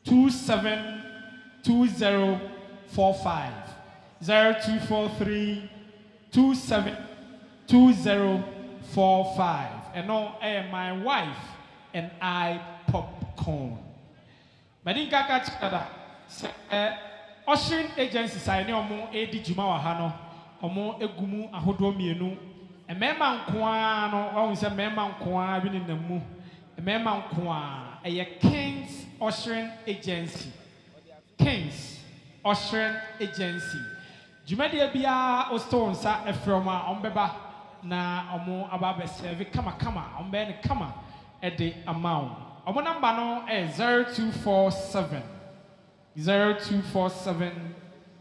272045 0243 272045 and no my wife and I popcorn. Madinka kachada ushering agency say ne omo edi juma wa ha no omo egumu ahodo mienu emema nkoa no wa say mema nkoa bi ni namu emema nkoa King's Ushering Agency. King's Ushering Agency. Jumadi bia ostonsa efroma ombeba na omo ababe serve kama ombe ne kama ede amount. Omo number no 0247 0287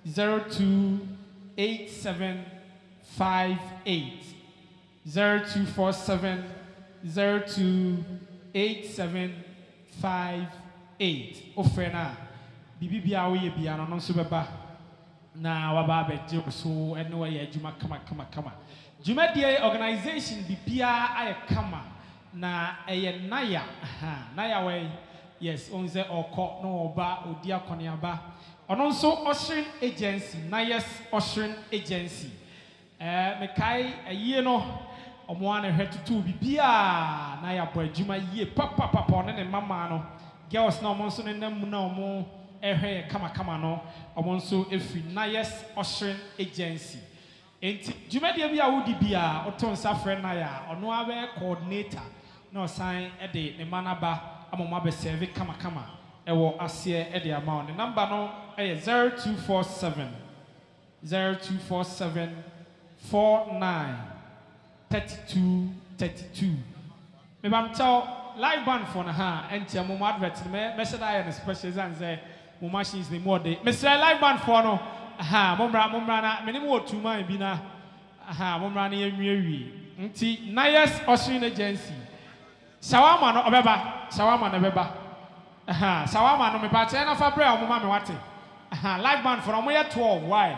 0287 ofena bibi bia wo ye bia no nso beba na waba be je so ene wo ye adwuma kama juma die organization bibia aye kama na eye naya we yes onze oko no oba odi akoniaba ono nso ushering agency Naya's Ushering Agency me kai aye no ɔmo ana hwɛ tutu bibia na ya bɔ adwuma yie papa ɔne ne mama no girls na ɔmo nso ne nam na ɔmo ɛhwɛ kama no ɔmo nso efi Nayes Ushering Agency enti dwumadie bi a wodi bia ɔtɔ nsa frɛ na ya ɔno abɛ coordinator na ɔsan ɛde ne manaba ama ɔmo abɛsɛve kama ɛwɔ aseɛ ɛde ama ɔne number no ɛyɛ 0247 49 32 mebam tell live band for na ha enti mo advert me hyɛ da yɛ no special zan say mo machines ne mo de Mr. live band for no aha momra na me ne mo otu man bi na aha momra na yɛnwie nti Nayes Ushering Agency shawama no obeba aha shawama no me ba che na fa bre o mo ma me wate aha live band for mo yɛ 12 why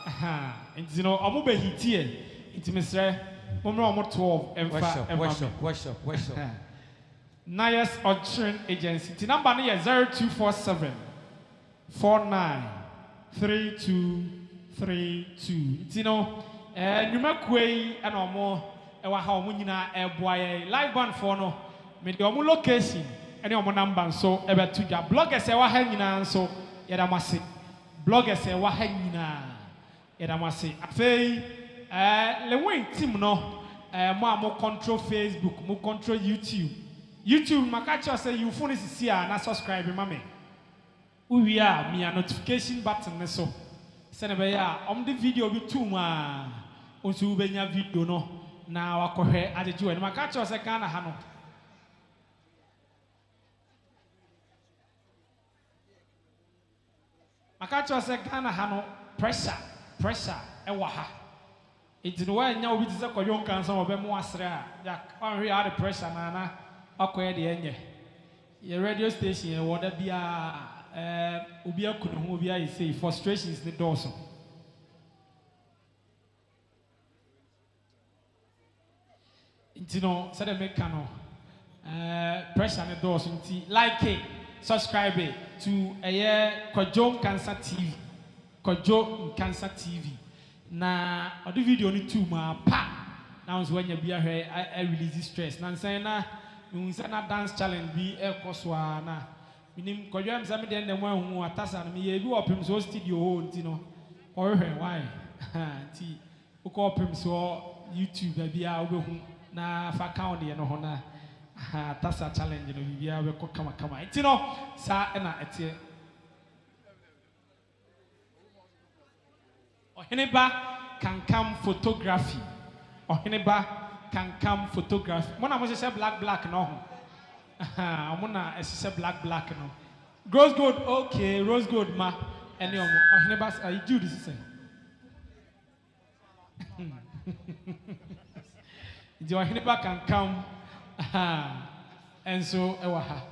aha nti no o mo be hitie nti Mr. momra o mo 12 emfa worship Nayes Ushering Agency. The number is 0247 49 3232. You know, you make way and no more. How many boy live band for no? Me the omu location and your number so ever to your bloggers. Hanging so yadamasi bloggers. Yadamasi. Afei, le win team no. Mo control Facebook, mo control YouTube makacha say you phone is here na subscribe mama. We are me a notification button so. Send be ya the video bi too ma. Onso benya video no na wakohwe ajeju en makacha say Ghana ha no. Makacha say Ghana ha no pressure e wa ha. It no wa nya obi ti say koyon kan so obe mo asre a ya on we the pressure na akoye de enye your radio station e woda bia obi akunu ho obi ayi say frustrations the door so intino said make no pressure the door so nti like it subscribe to Kojo Cancer TV na odi video ni too ma pa na so wanya bia hwe I release stress na nsan na na dance challenge bi ekoswa na minim Kojo am say me de ndem ahu atasa na me ye bi opim so studio ho nti no ohwe why nti uko opim so YouTube bia obehu na fa count de no ho na atasa challenge no bia we ko kama nti no sa na etie Oheneba can come photography. Oheneba can come photography. Mona mo say black no. Mona say black no. Rose gold okay, rose gold ma. Any omo. Oheneba I do this say. The Oheneba can come and so ewaha.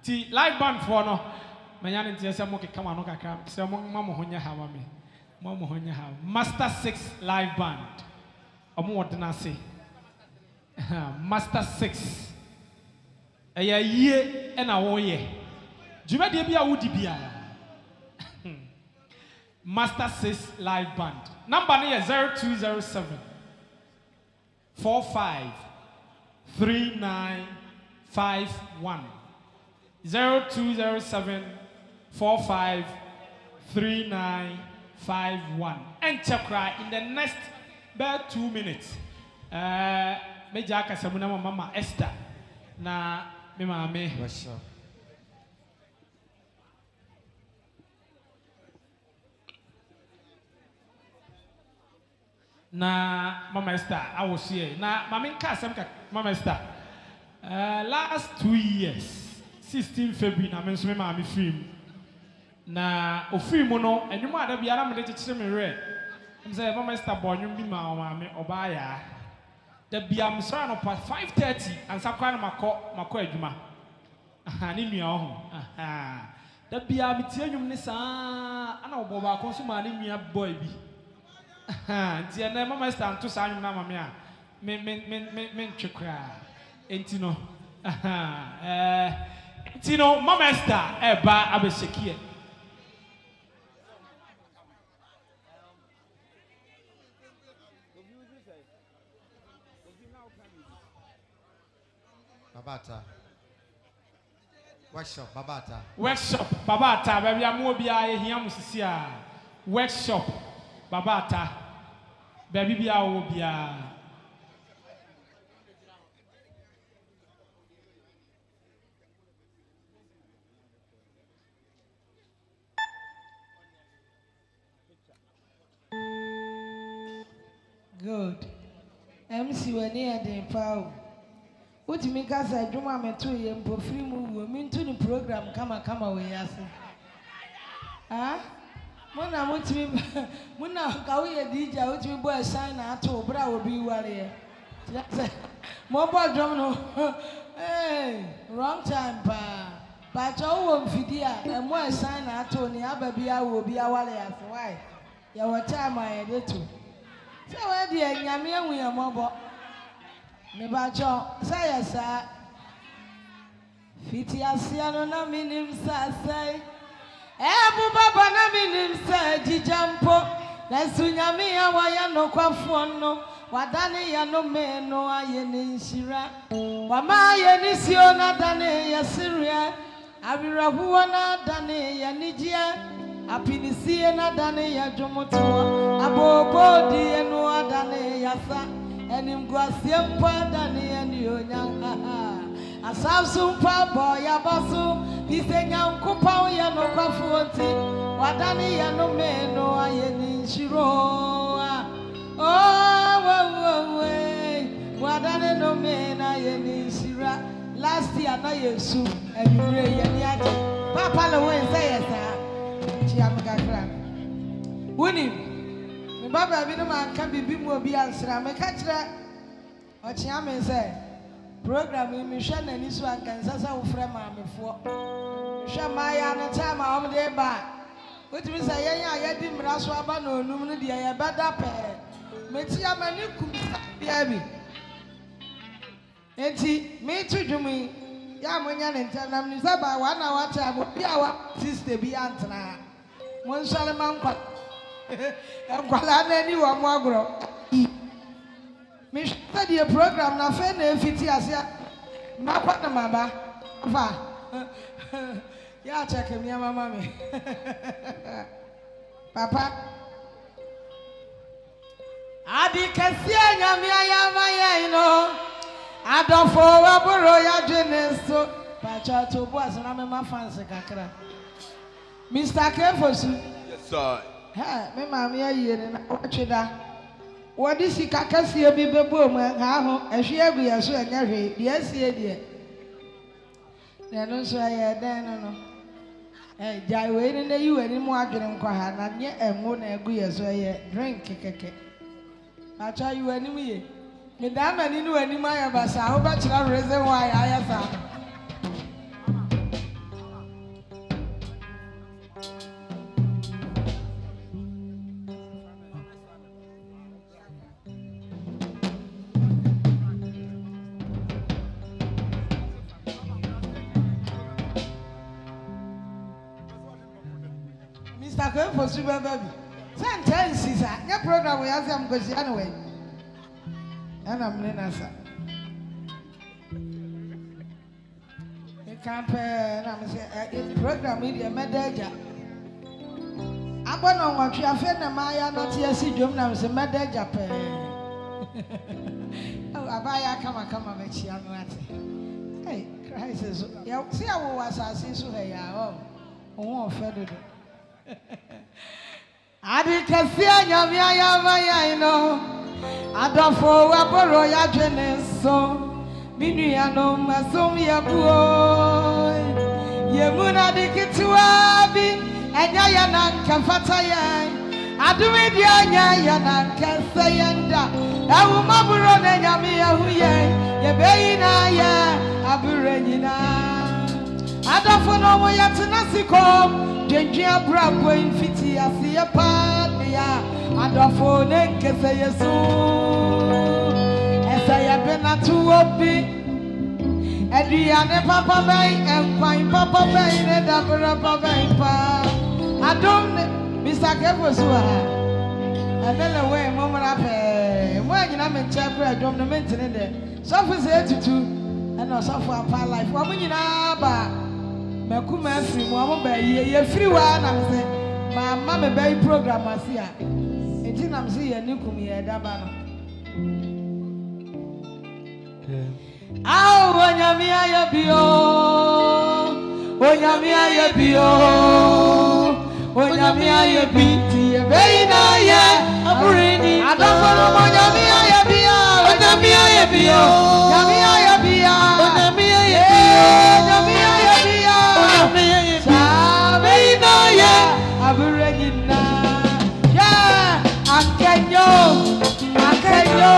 Ti live band for no manya nti se mo keka ma no kakra se mo mamo honya ha ma me mamo honya ha Master 6 live band omo wodena se Master 6 eya yie e na wo ye dwumade bia wodi bia Master 6 live band number no 0207 45 3951 0207 45 3951 enter cry in the next about 2 minutes meja akasamu na mama Esther na me mama na mama Esther I was here na mama nka asem ka mama Esther last 2 years 16 February na me so me ma film na o film no enwuma ada bia na me de kire me re me say mama Esther bonwum bi ma me oba ya da bia me so no 5:30 ansa kwa na makọ adwuma ni nua ho da bia me tie nwum ne saa ana obo ba ko so ma ne nua boy bi nti na mama Esther anto saa nwum na ma me a men chukra. Entino. Tino, Mama Esther, Eba Abeshekie. Babata. Workshop, Babata. Workshop, Babata, baby, I'm more be I hear Musisia. Workshop, Babata, baby, I will be a. Good. MC when you had the power. What you make us I do my two year for free move me into the program come away as ah Mona want me Mona Kawi DJ out me boy sign out to bra will be warrior. Mobile drum no hey wrong time pa but all video and more sign out to the Ababia will be a warrior why ya what time I did too. So where the Yamia we are mobile. Mebacho say sir Fiti asiano na minim sa say Ebu baba na minim sa jijampo Na sunyami ya waya no kwa fuono Wadani ya no meno aye ni nshira Wama aye ni sio na dani ya siria Abira huwa na dani ya nijia Apinisiye na dani ya jumutua Abobo diye nuwa dani ya sa Enim guasiem pada ni eni onyanga asabsum pa boya basu bisenya nkupa ya no kwafuonti wadani ya no meno ayeni nshiro wadani no mena ayeni nshira last year na yesu ebire yeni ade papa le wen say yesa chiamgakra woni Baba bi no man kan bibi mu obi ansra me ka kire o chia me say program mi hwe na ni so ankansa sa wo frɛ ma mefo hwe ma ya no time a om de ba wotimi say yen a yedi mra so aba na onum no de ye beda pe me tia ma ni kum bia bi enti me tu dwumi ya monya ne ntanam ni say ba wa na wa cha bo bia wa sister bi antena mo nsale man kwa Kwala na ni wa mo agro. Me study a program na fe na fiti ase. Ma kwa na maba. Fa. Ya check me mama me. Papa. Adi kasia nyame ayama ye no. Adofo wa boro ya dweneso. Pa cha to bo asana me ma fancy kakra. Mr. Kefosu. Yes sir. Ha, me maame ayere na otweda. Wodi sika kasie bi bebo mu ha ho, ehwe agu ya so anya hwe, de asie de. Na no so aye den no. Jai we ni na yiwe ni mu adwene nkwa ha na nye enwo na agu ya so aye drink keke. Acha yiwe ni mu ye. Me da ma ni no ani ma ya basa, ho ba kira reason why aya sa. For super baby. Sometimes, your program we have them because anyway. And I'm Lenasa. You can't pay, and I'm saying, program media medaja. I'm going to want you. I feel Maya not here. See, Jum now is a medaja pay. Oh, Abaya, come on, make you. Hey, crisis. See, I was asking so here. Oh, fed Adi kasia nyame ayama ya ino Adofo wa boro ya dweneso Minua no masom ya buo Yemuna dikitwa bi enya ya nanka fata ya Adumi di enya ya nanka sayenda Ewu maburo na nyame ya huye Yebeyi na ya abure nyina Adofo no mo ya tenasiko Jenjia brabo infiti asiye padia Adofo ne kese Yesu bena to obi. Adriane papa bay and fine papa bay ne dabra papa pa. I don't Mr. Kefosua. And then away mama ape. When you am in chapel I don't maintain there. Suffer say to and no suffer pa life. Wa munyina ba. Makuma free mo am ba ye free wa na say. Ma mama bay program asia. Enti nam say ye nikum ye daba no. Ah, Onyamia Yabio, Onyamia Yabio, Onyamia Yabiti, Veina, Aburini, I don't follow Onyamia Yabio, Onyamia Yabio, Yamia Yabia, Onyamia Yabio, Onyamia Yabia, Onyamia Yabia, Aburina, yeah, Akenyo, Akenyo,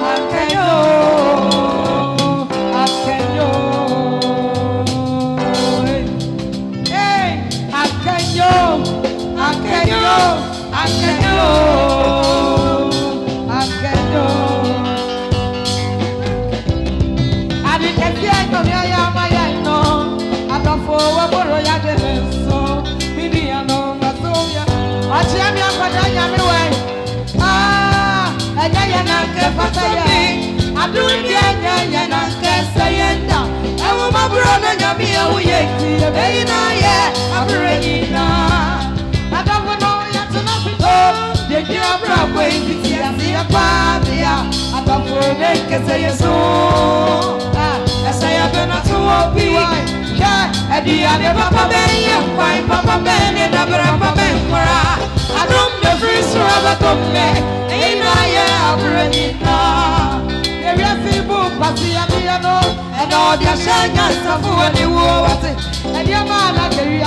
Akenyo. And all the shaggy stuff when you wore it, and your man, I can read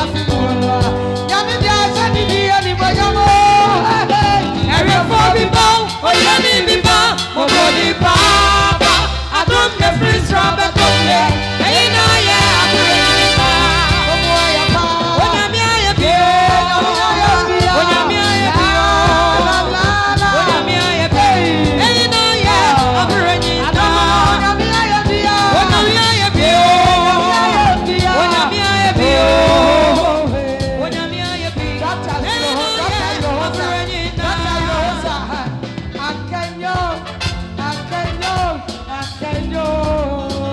I can know.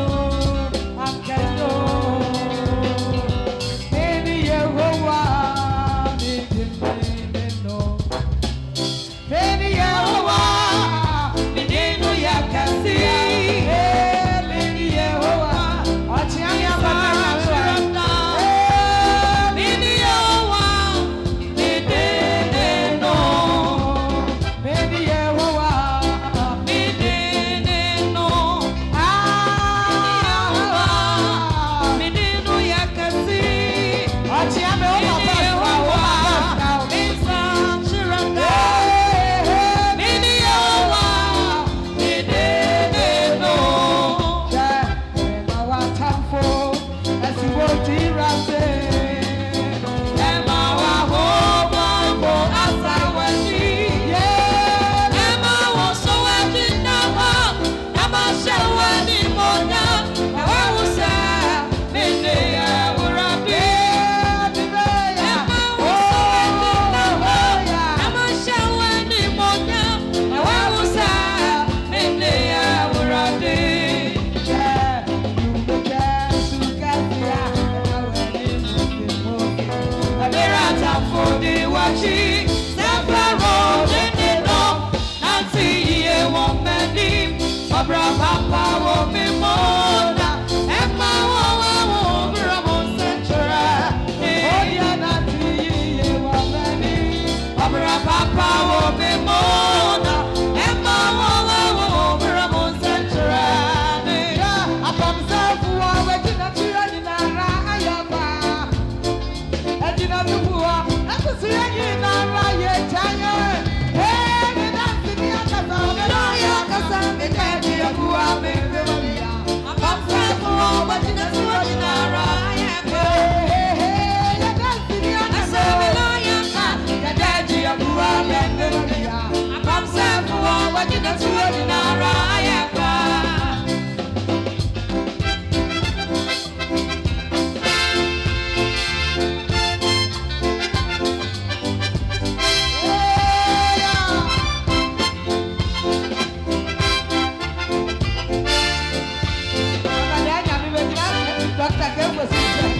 Dr. Kim was here.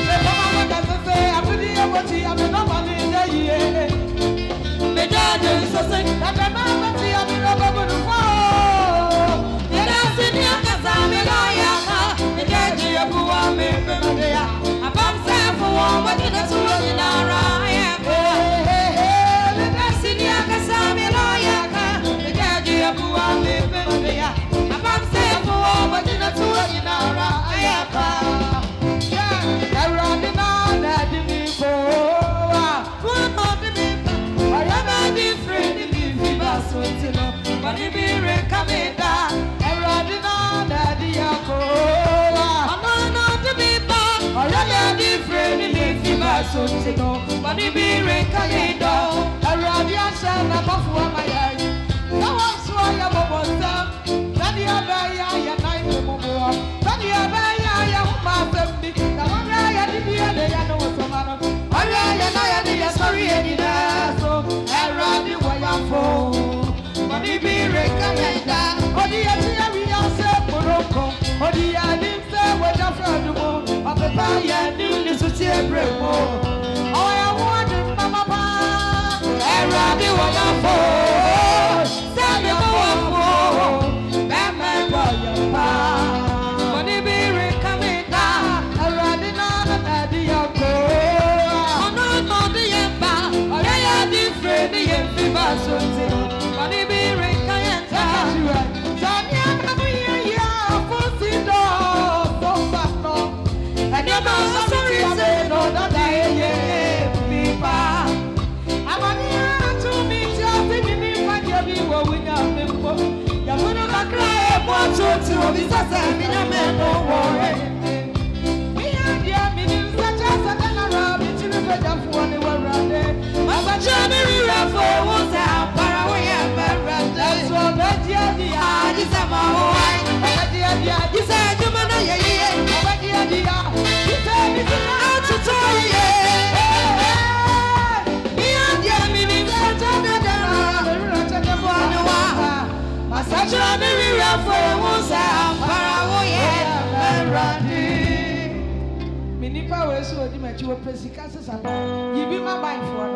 The mama doesn't say, I'm the empty, I'm the normal in the year. The judge is so sick that the mama see, I'm the rubber to fall. The dance in the Akasami Loyaka, the judge of who I'm in the Maria. I'm saying for one, what did I do in our eye? The dance in the Akasami Loyaka, the judge of who I'm in the Maria. I'm saying for one, what did I do in our eye? Yeah, I'm running on that before. Good morning, I am a different if but if you're coming down, I'm running on that I'm not the people, I am a different if you but if you're coming down, I'm running on my eye. No one's why I'm a monster. That you are by your night, that you are by your master. The one I did the other, I know what's a man. I did a story, and so I ran the way I'm for. But if you recommend that, or the idea we are set for Rocco, or the idea what you're from the moon, of the fire, new this to see a break more. Oh, I want it, Mama. I ran the way I'm for. Stand the way for. Batman, boy, you're fine. But if you recommend that, I ran it on the idea of different, the empty basket. But if you recommend that, and you're not sorry, no, that I people. I'm here to meet you, thinking when you're going up before. You're going to cry, watch you to be such a man, don't worry. Me and your meaning such as a general, it's in the bed of one around there. I'm a January for what's out, Paraway and Barra. That's all that you is a man. You said you man, you said it's out to tell you. Me and your meaning such a general, my such a January for what's out, Paraway and Barra. Minipa was so much you were pressing casses about. You be my mind for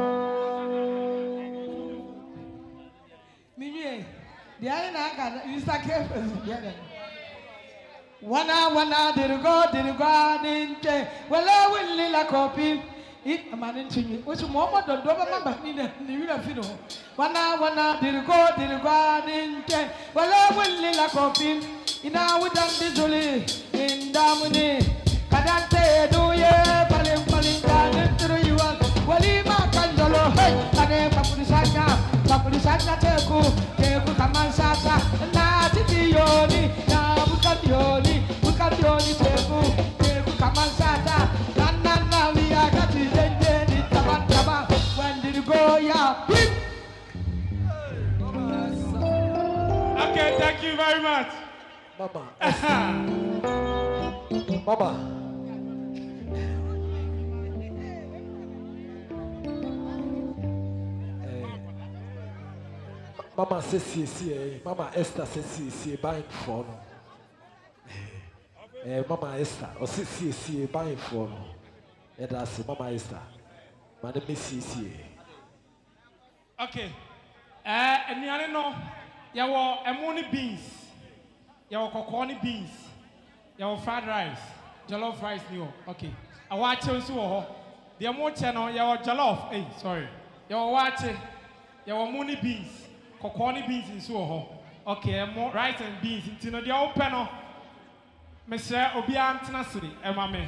me. The other you start careful. Wana did go into well I will lila copy it a man into you which moment don't remember in the fiddle. Wana did go into well I will lila copy in our done this in Damini Cadante do ye palim down through you Walima Candolo and Papulisana Teku Kamansata Nati Yoni Bukationi Teku Kamansata Nana we are got to the Tabantaba when did you go ya Okay, thank you very much. Mama. Mama says, Mama Esther says, buying for Mama Esther, or says, buying for and that's Mama Esther. Madam Miss Okay, and you know, you were ammonia beans, you were coconut beans, you were fried rice, jollof rice, new. Okay, I watch you so. The more channel, you were jollof, sorry, you were watching, you were money beans. Coconut beans in so okay, more rice and beans into the open. Mr. Obian Tenacity, Emma.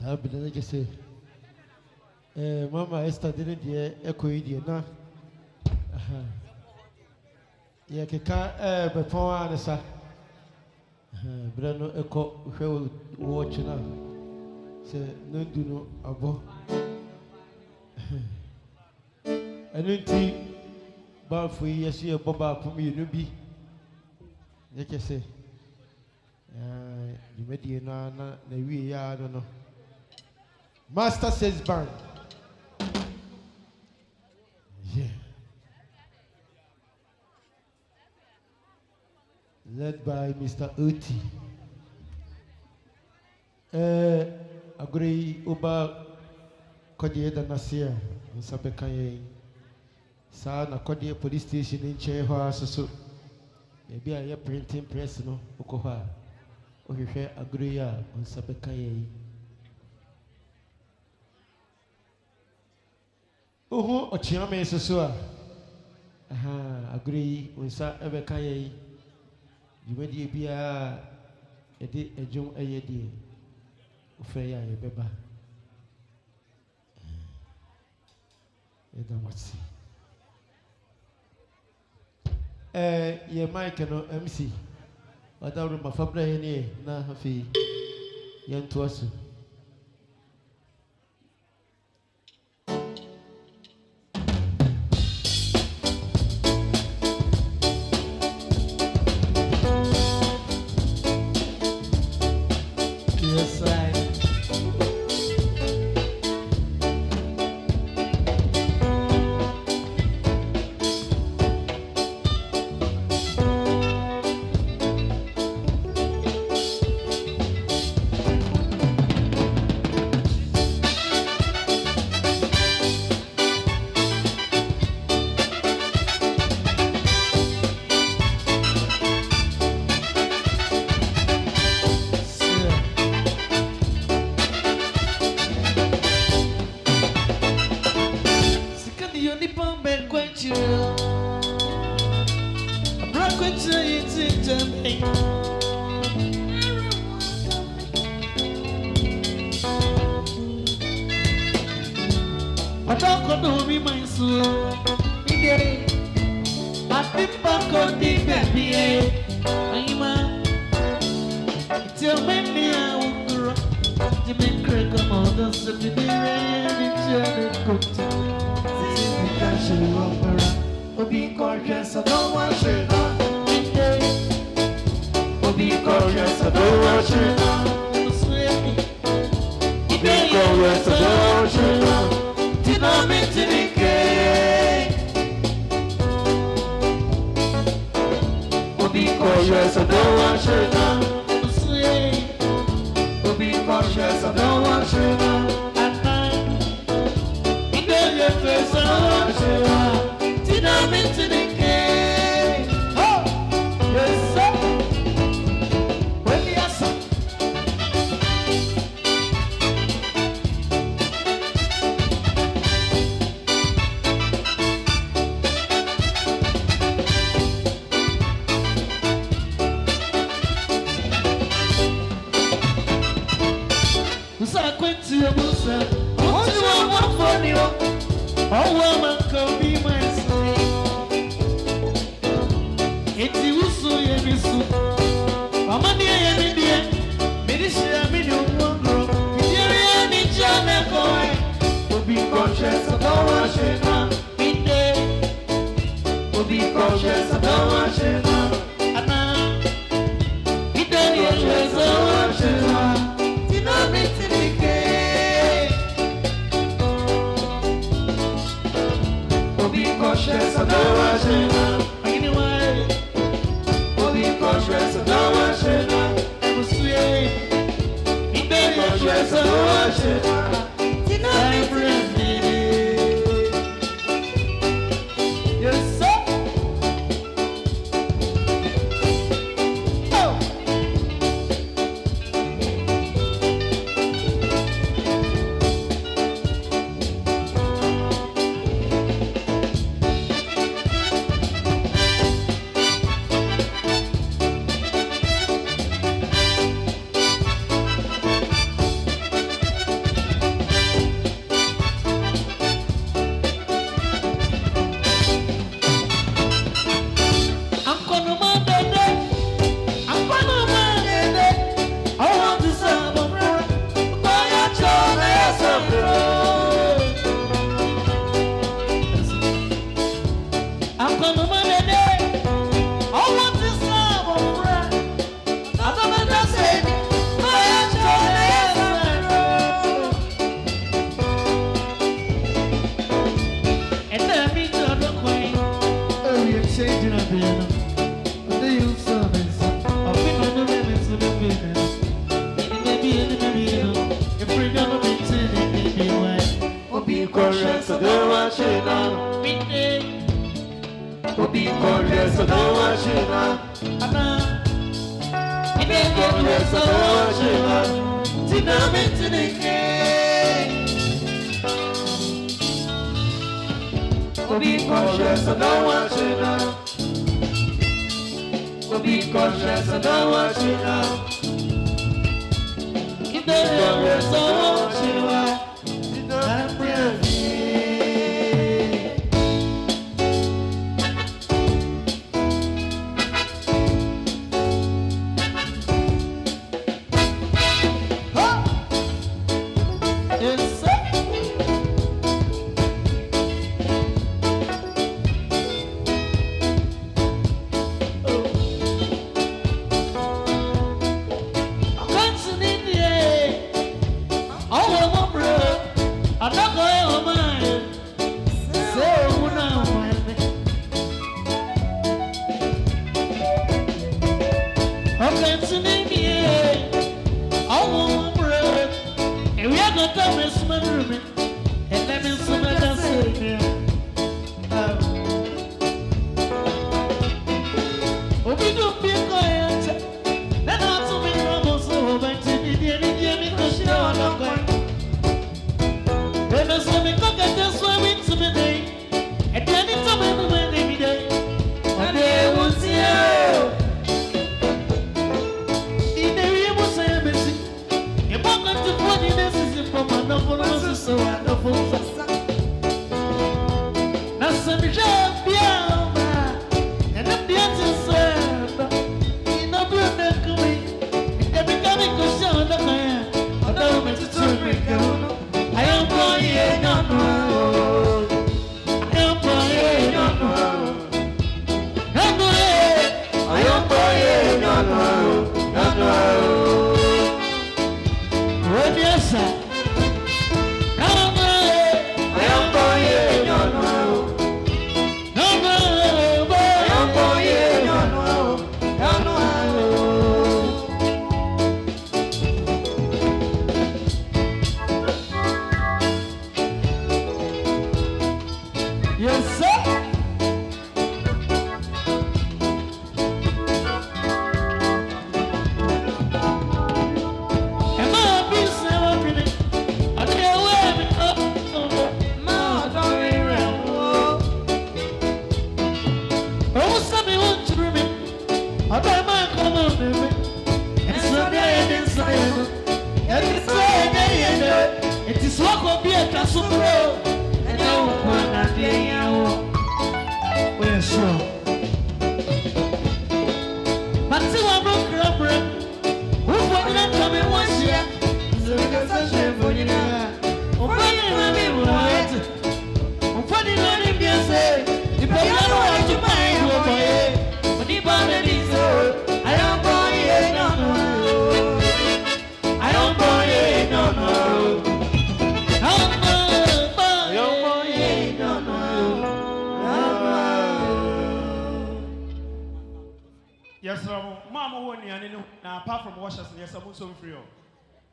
Sabina just say, Mama Esther didn't hear echo idiot na. Yeah, Kaka, before answer. Brano echo, who watch now. Say, no, do no, abo. And then, but for years, you Boba for me, you be. Like I say, you made you know, we are, I don't know. Master says band. Yeah. Led by Mr. Uti. Agree Uba Kodie Danasia, Sabekaye. Sa na Kodie police station in Chewa, so maybe I am printing press no Okoha. Ohihe agree on Sabekaye. Oho ochiame sosua. Agree on sa Ebekaye. You made ye be a jung a yedi. Freya beba. Edamasi. Ye Mike no MC. Without my fabra any na happy young to us.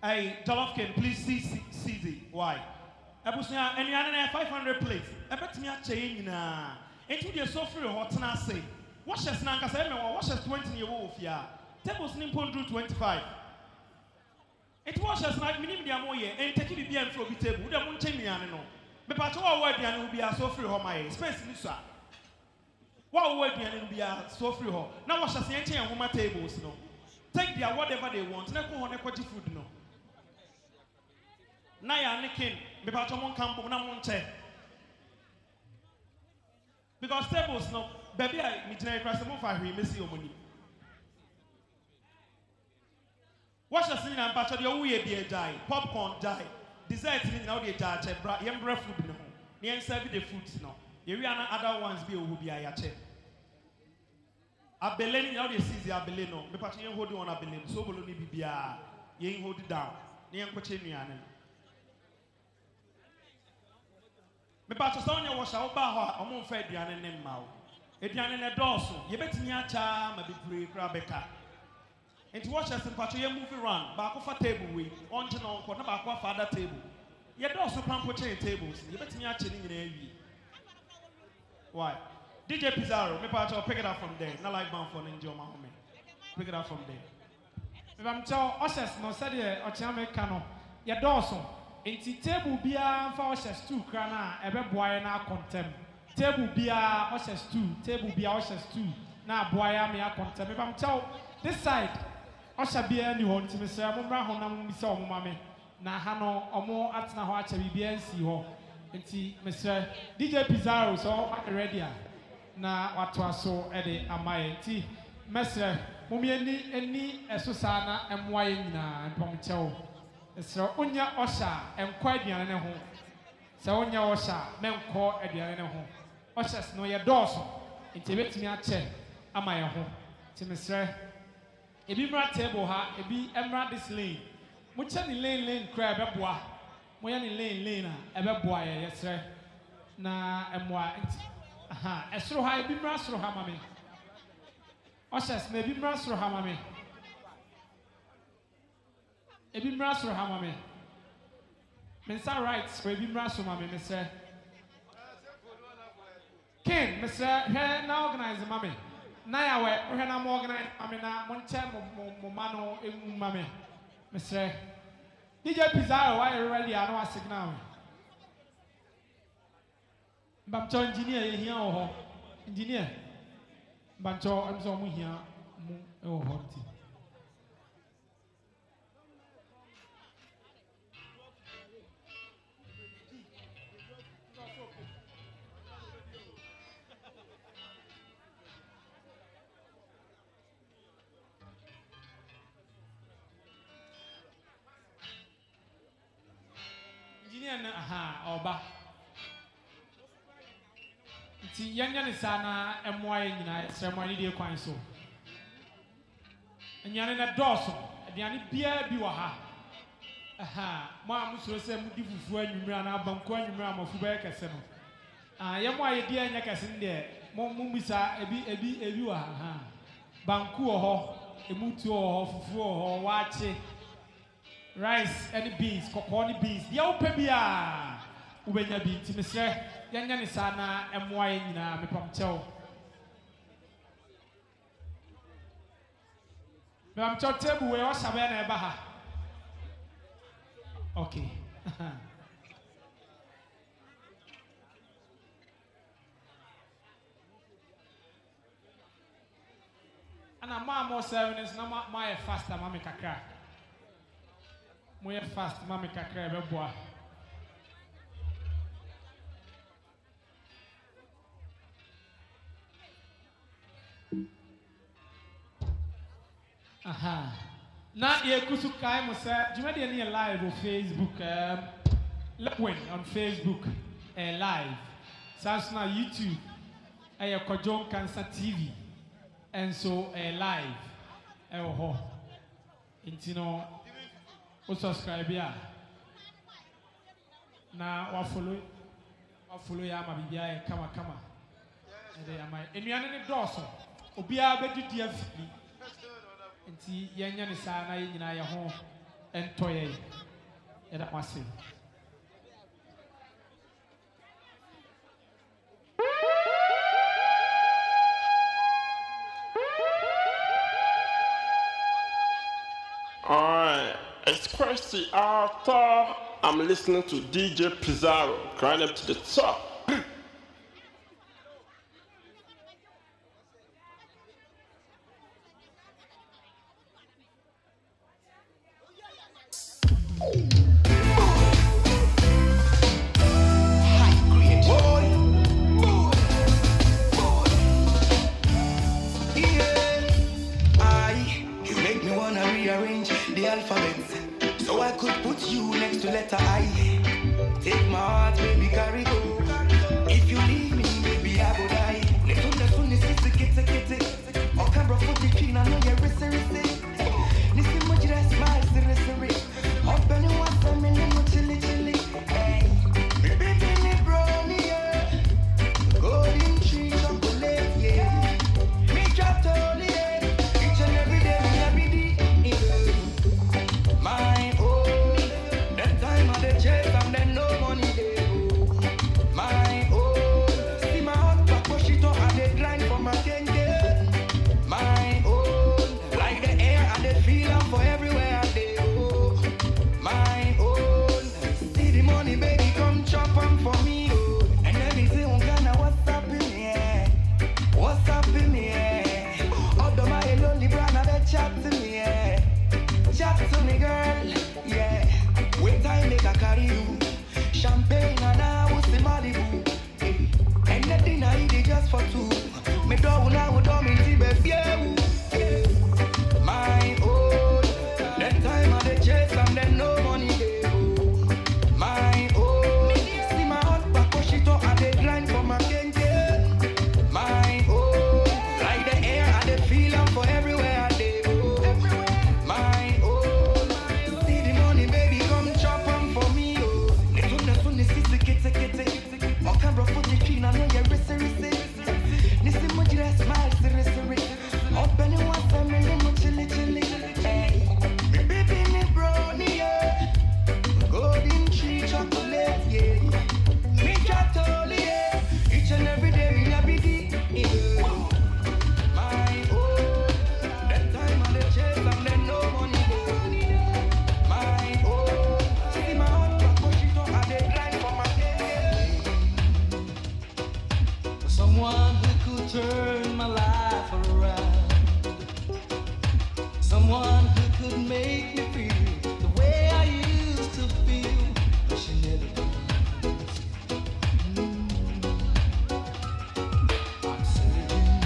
Hey, Dolphin, please see why? Abusia, and you are 500 plates. I bet me a chain na. Into the software hot na say. Wash us now, because I wash us 20-year-old. Yeah, tables nippon drew 25. It was just like minimum moye and take it bien for the table. We don't change me. But part of our word will be a software home. My space, sir. What word will be a software home? Now, wash us and woman tables. No, take their whatever they want. Never want to food. No. Naya Nikin, because someone come from Namonte. Because tables, no, baby, I meet a customer for him, miss your money. Watch the scene and patch your way be a die, popcorn die, dessert in now the die, yam breath food no, near serve the foods no, Here are other ones be who be a yache. Abeleni now they see the abeleno. Me pati yen hold on abeleno. So bolo ni bibia yen hold it down. Ni yen koche nuane. Me pati sa onya washa oba ho omo mfa aduane ne mma wo. Aduane ne dooso. Ye betimi acha ma bebre kra beka. Enti watch us pati yen move around. Ba ko fa table we. Onje na onko na ba ko fa other table. Ye dooso pan koche tables. Ye betimi acha ni nyina awi. Why? DJ Pizarro, me part pick it up from there. Not like bound for enjoy my home. Pick it up from there. If I'm tell Oshes no said ye or Chame Cano, ye Dawson. Inti table beer for Oshes 2 crana, ebe boy na contem. Table beer Oshes 2, table beer Oshes 2. Na boy me a contem. If I'm tell this side, Osha beer ni hon to me say, Mumra honam mi saw mummy. Na hano or more at na watch a BNC ho. Inti Mr. DJ Pizarro, so ready. Na watwa so ede amaye ti mesre mumye ni esosa na emwaye nyina mpomchewo esro onya osha enkwa aduane ne ho se onya osha menko aduane ne ho osha no ye doso nti betimi ache amaye ho ti mesre ebi mra table ha ebi emra this lane mucha ni lane kra beboa moya ni lane na ebeboa ye yesre na emwa nti aha esro ha ebi mra sro ha mame oshes na ebi mra sro ha mame ebi mra sro ha mame mensa rights for ebi mra sro mame Mr. King Mr. he na organize mame na ya we he na mo organize mame na mo nche mo mano emu mame Mr. DJ Pizarro why ready I know signal Bamcho engineer ye here or engineer Bamcho I'm so here oh honti engineer na aha oba ti yanya ne sana emwaye nyina seremony de kwan so enyane na doso aduane bia bi wa ha aha mo amusoro se mudi fufu anwumira na abanku anwumira mafu ba kese no yemwaye de anya kese nde mo mumisa ebi wa ha banku ho emutu ho fufu ho wache rice and beans kokoni beans dia opa bia ubenya bi ti mesre yanya ne sana emwaye nyina mepamchew mepamchew table we o sabe na eba ha okay ana mo 7 is na my faster mama kakra mo ye fast mama kakra be boa aha na ye kusukai mo say jumadi ni live on Facebook Lewin on Facebook live Sasna YouTube Kojon Cancer TV and so live ho intino o subscribe ya na wa follow ya ma bibia e kama ede ya mai enuane ne doso obia bedidi afili nti yenya ne saa na nyina ye ho entoye eda kwase Alright, it's Christy Arthur. I'm listening to DJ Pizarro, grind up to the top. So I could put you next to letter I. Take my heart, baby, carry go. for two. Me do now we do me baby. My own. That time I dey chase and then no money dey go. My own. See my hot back push it up and dey grind for my kenge. My own. Like the air I dey feel am for everywhere I dey go. My own. See the money baby come chop am for me oh. Nesun sisi kete kete. On camera footage clean I know you risi risi. Nisi mujira smile siri siri. Up anyone say me limu chili chili. Hey, me baby me brownie yeah. Golden tree chocolate yeah. Me chatoli yeah. Each and every day me a biggie yeah. My own. That time I dey chase and then no money go. My own. See my hot back push it up and dey grind for my day. Someone who could turn my life around. Someone who could make me feel the way I used to feel. But she never did. I'm searching,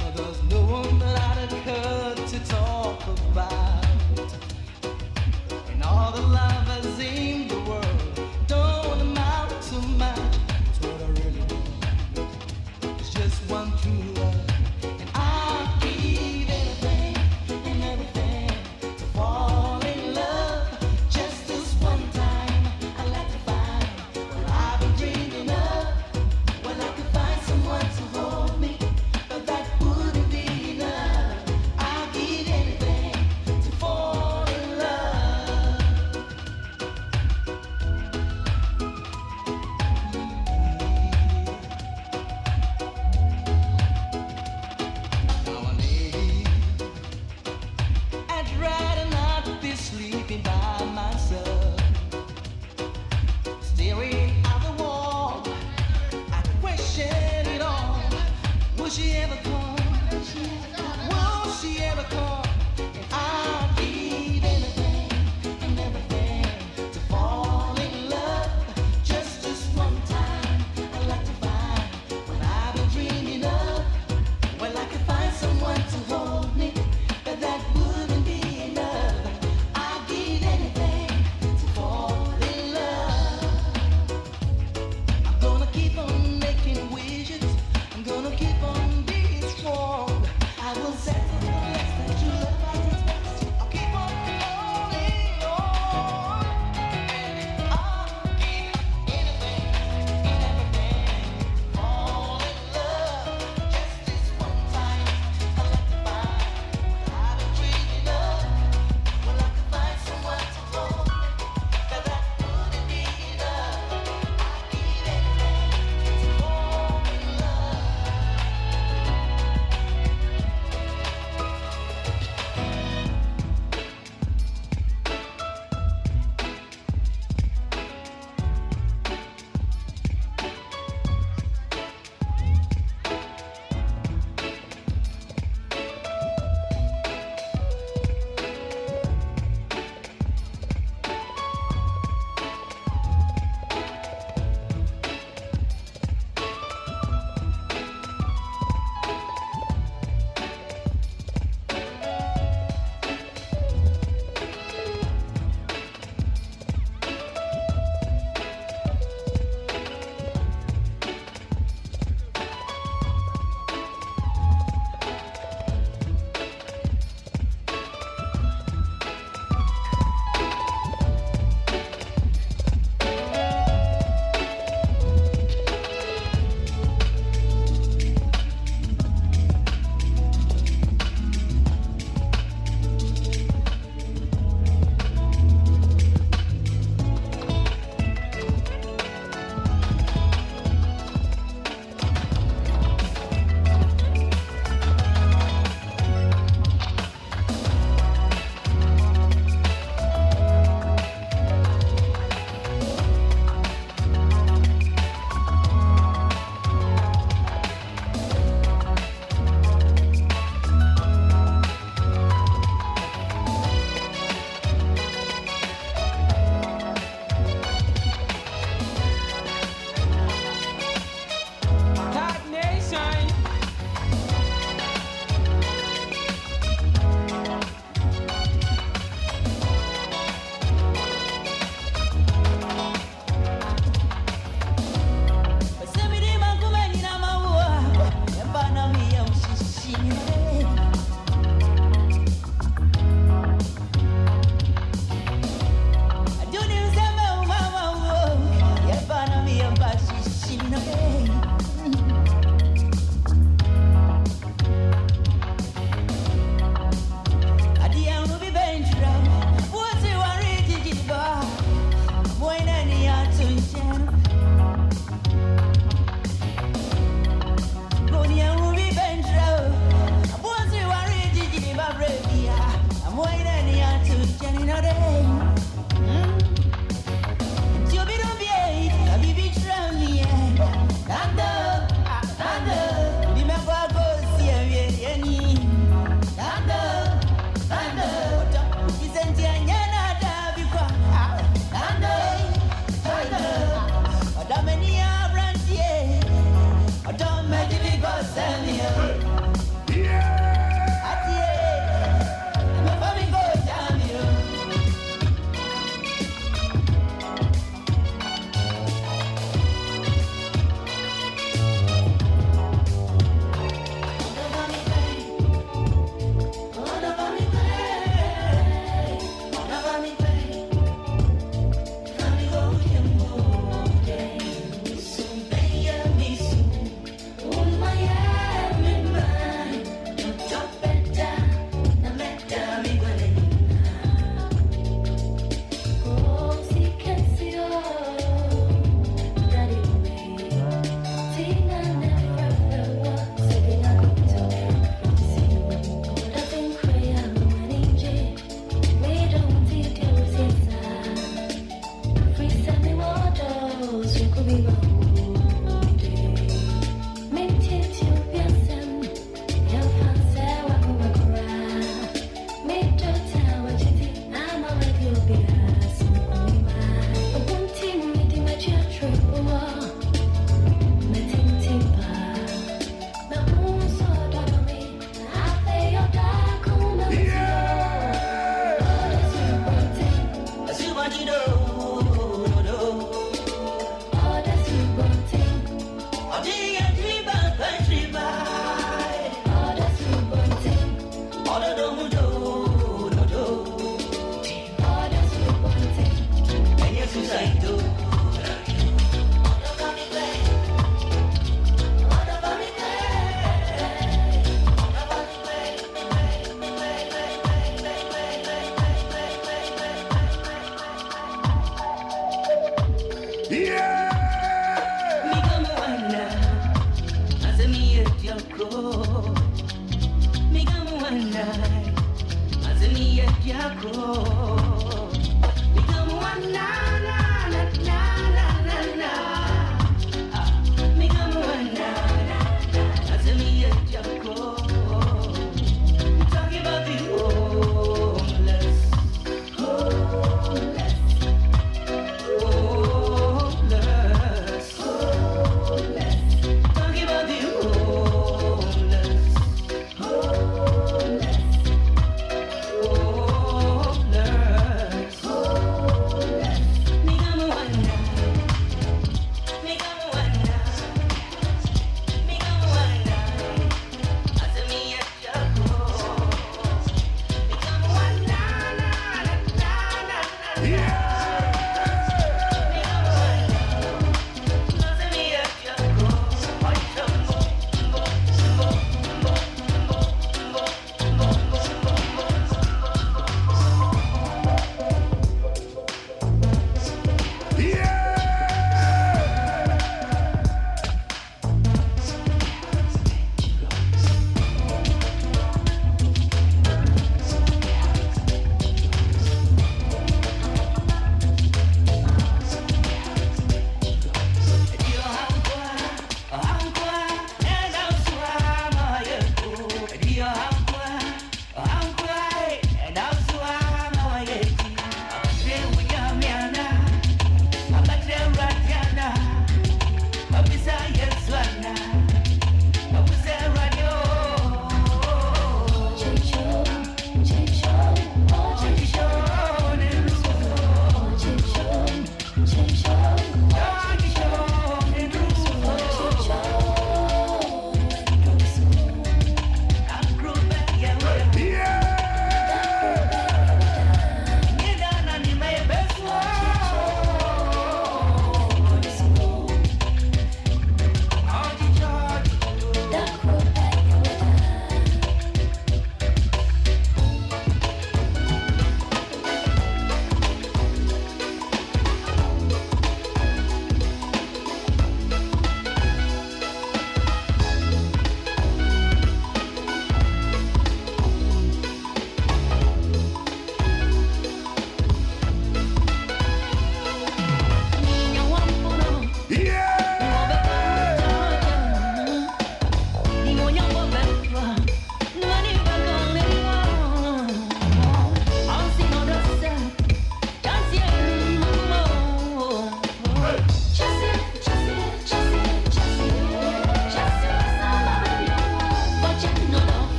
but there's no one that I'd occur to talk about. And all the love that's in the world don't amount to much. It's what I really want. It's just one true love. And I'll give anything and everything to fall in love. Just this one time, I'd like to find what I've been dreaming of. When I could find someone to hold me, but that wouldn't be enough. I'll give anything to fall in love. Now I need. I'd rather not be sleeping by myself, staring at the wall. I question it all. Will she ever come? Will she ever come? And I'll give anything and everything to fall in love. Just this one time, I'd like to find what I've been dreaming of. Well, I could find someone to hold me, but that wouldn't be enough. I'd give anything to fall in love. I'm gonna keep on making wishes. I'm gonna keep on being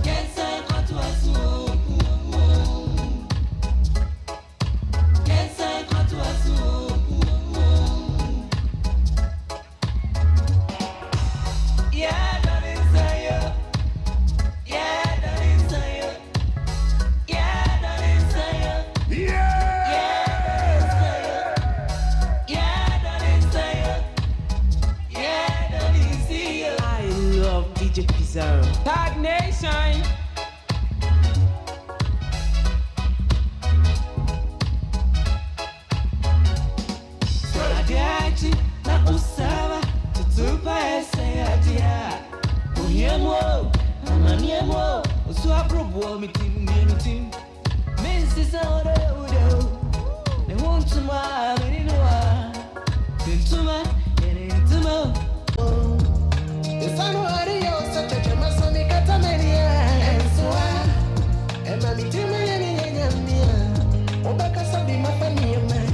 Yes, I got to boy me team, men sister odo. They want to my, they know into my, into my. The sun warrior, such a Jamasonic Catamania, and so I am a meeting. Obaka sabi mafani man.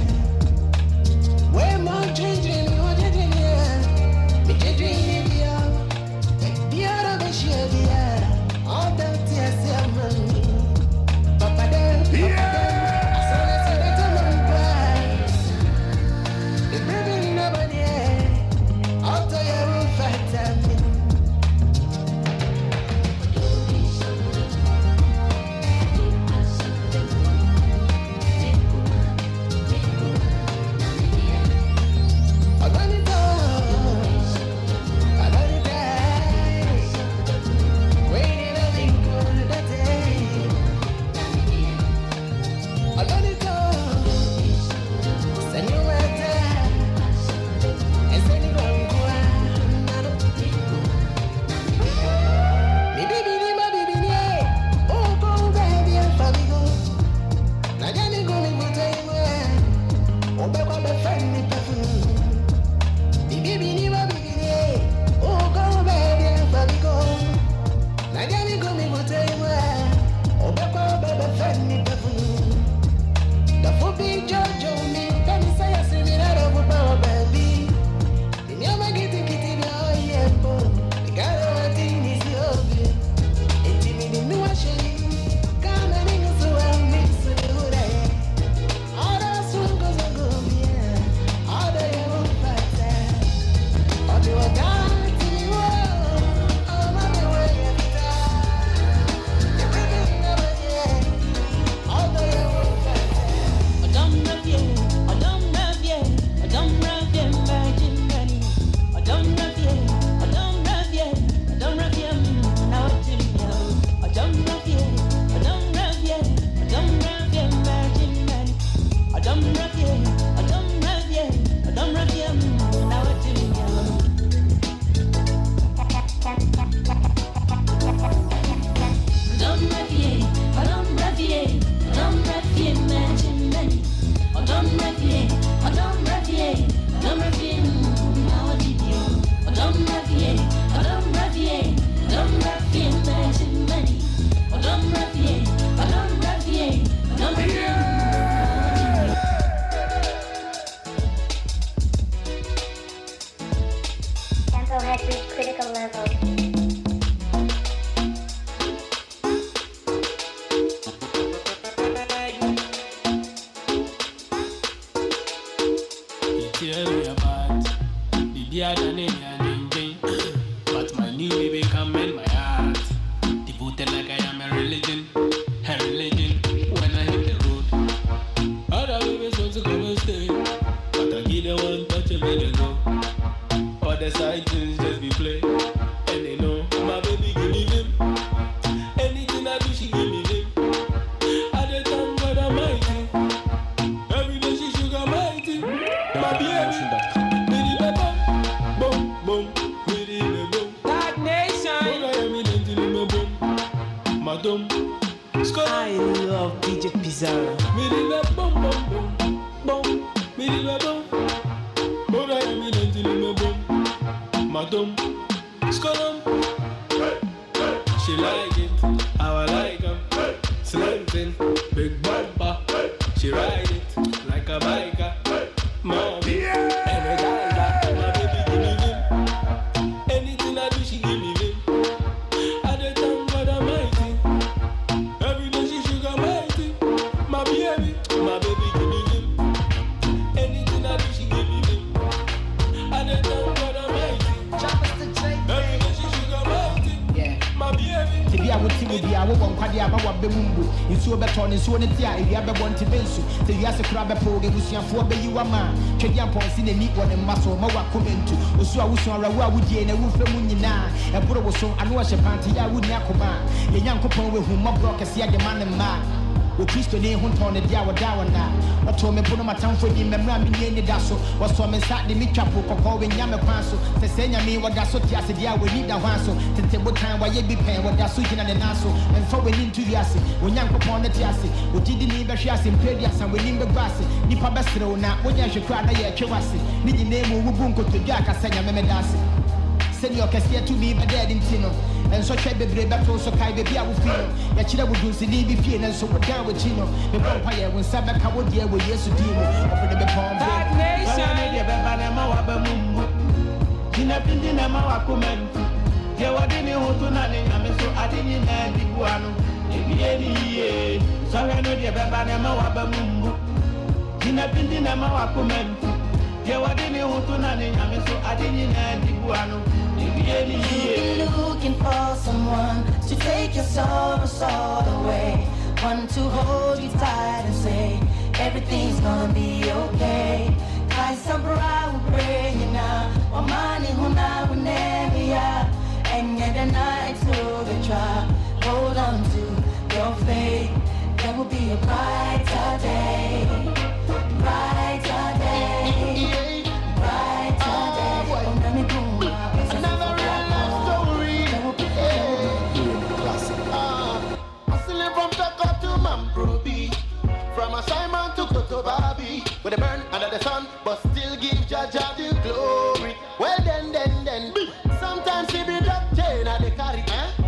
Where more changing, you are changing here. Me changing here. The other be share the all that tears your money. Papa them, I saw that see that I'm the baby nobody. I'll tell you who fight me. But my new baby come in my heart. Devoted like I am a religion. When I hit the road, other babies want to come and stay, but I give them one touch and let them go. All the side things just be play, and they know my baby give me him. Anything I do, she give me him. I dey thank God Almighty. Every day she sugar mighty. My baby. I love DJ Pizarro. She like it, how I like him. Slanting, big bumper. She ride it like a biker. Mommy, energizer. My baby give me him. Anything I do, she give me him. I dey thank God Almighty. Every day she sugar mighty. My baby give me him. Anything I do, she give me him. I dey thank God Almighty. Every day she sugar mighty. My baby. Today I will see with the hour one quadia about Bemumbu. In so better on so if you have a want to bensu. So you have a crab a pog and Lucian for be you a man. Chedian Pons in a neat one and muscle, Mawa comment to. Usua Usura would ye and a roof of Munina. A brother so I know a panty, I would not command. The young couple with whom my broker see the man and man. o Kristo ne ho ton ne dia wada wana oto me bono matamfo ni memra me ni da so woso me sa de me twapo kokko we nya me kwan so se senya me wada so ti ase dia we ni da hwan so tete botan wa ye bi pen wada so gina ne na so emfa we ni ntu wiase onyankopon ne ti ase odidi ni be hwe ase mpedi asa we ni be gbase nipa besere na wonya hwekra na ye twewase ni nyine mu wubu nkotodwa akasanya me dase senior kese to be dead in tino and so try bebre beto so kai be bia wo feel ya kire wo dunsi ni bi fie na so wo down with chino me bon pa ye won sabe ka wo die wo yesu dimo opo de be pon be nation ne de be ba na ma wa ba mumbu kina pindi na ma wa comment je wodi ni hutu na ni ame so adini na di buanu e bi eni ye so we no de be ba na ma wa ba mumbu kina pindi na ma wa comment je wodi ni hutu na ni ame so adini na di buanu. You've been looking for someone to take your sorrows all away, one to hold you tight and say everything's gonna be okay. Kaisabra will pray you now, or money who now will never ya, and yet the night through the trial. Hold on to your faith, there will be a brighter day, brighter day, brighter day. Oh, let me go. From Simon to Kotobabi, with a burn under the sun, but still give Jaja the glory. Well then. Sometimes he be drop chain and they carry,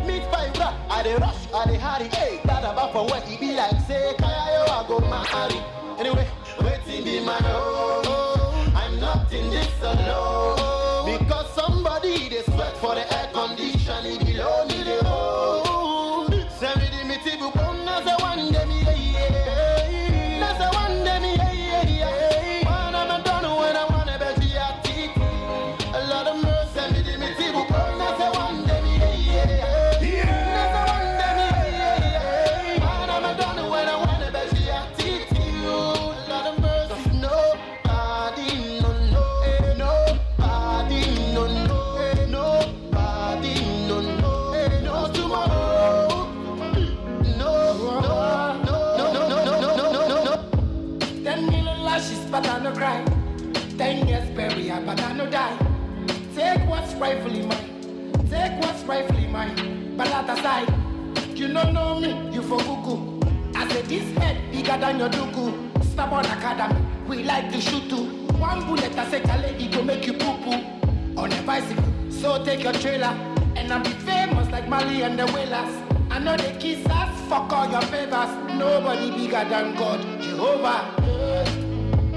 meet five bra, I they rush, I they hurry. Hey, that about for what he be like, say, Kaya yo, I go marry. Anyway, waiting be my own. I'm not in this alone. Because somebody they sweat for the air condition, he below me the hole. Send me the mitibu bone as a one day me. But I no cry. 10 years bury her, but I no die. Take what's rightfully mine. Take what's rightfully mine. But at aside, you don't know me, you for cuckoo. I said this head bigger than your duku. Stubborn academy, we like to shoot too. One bullet I say Kale, it go make you poo poo. On a bicycle, so take your trailer. And I'll be famous like Mali and the Whalers. I know the kiss us, fuck all your favors. Nobody bigger than God, Jehovah.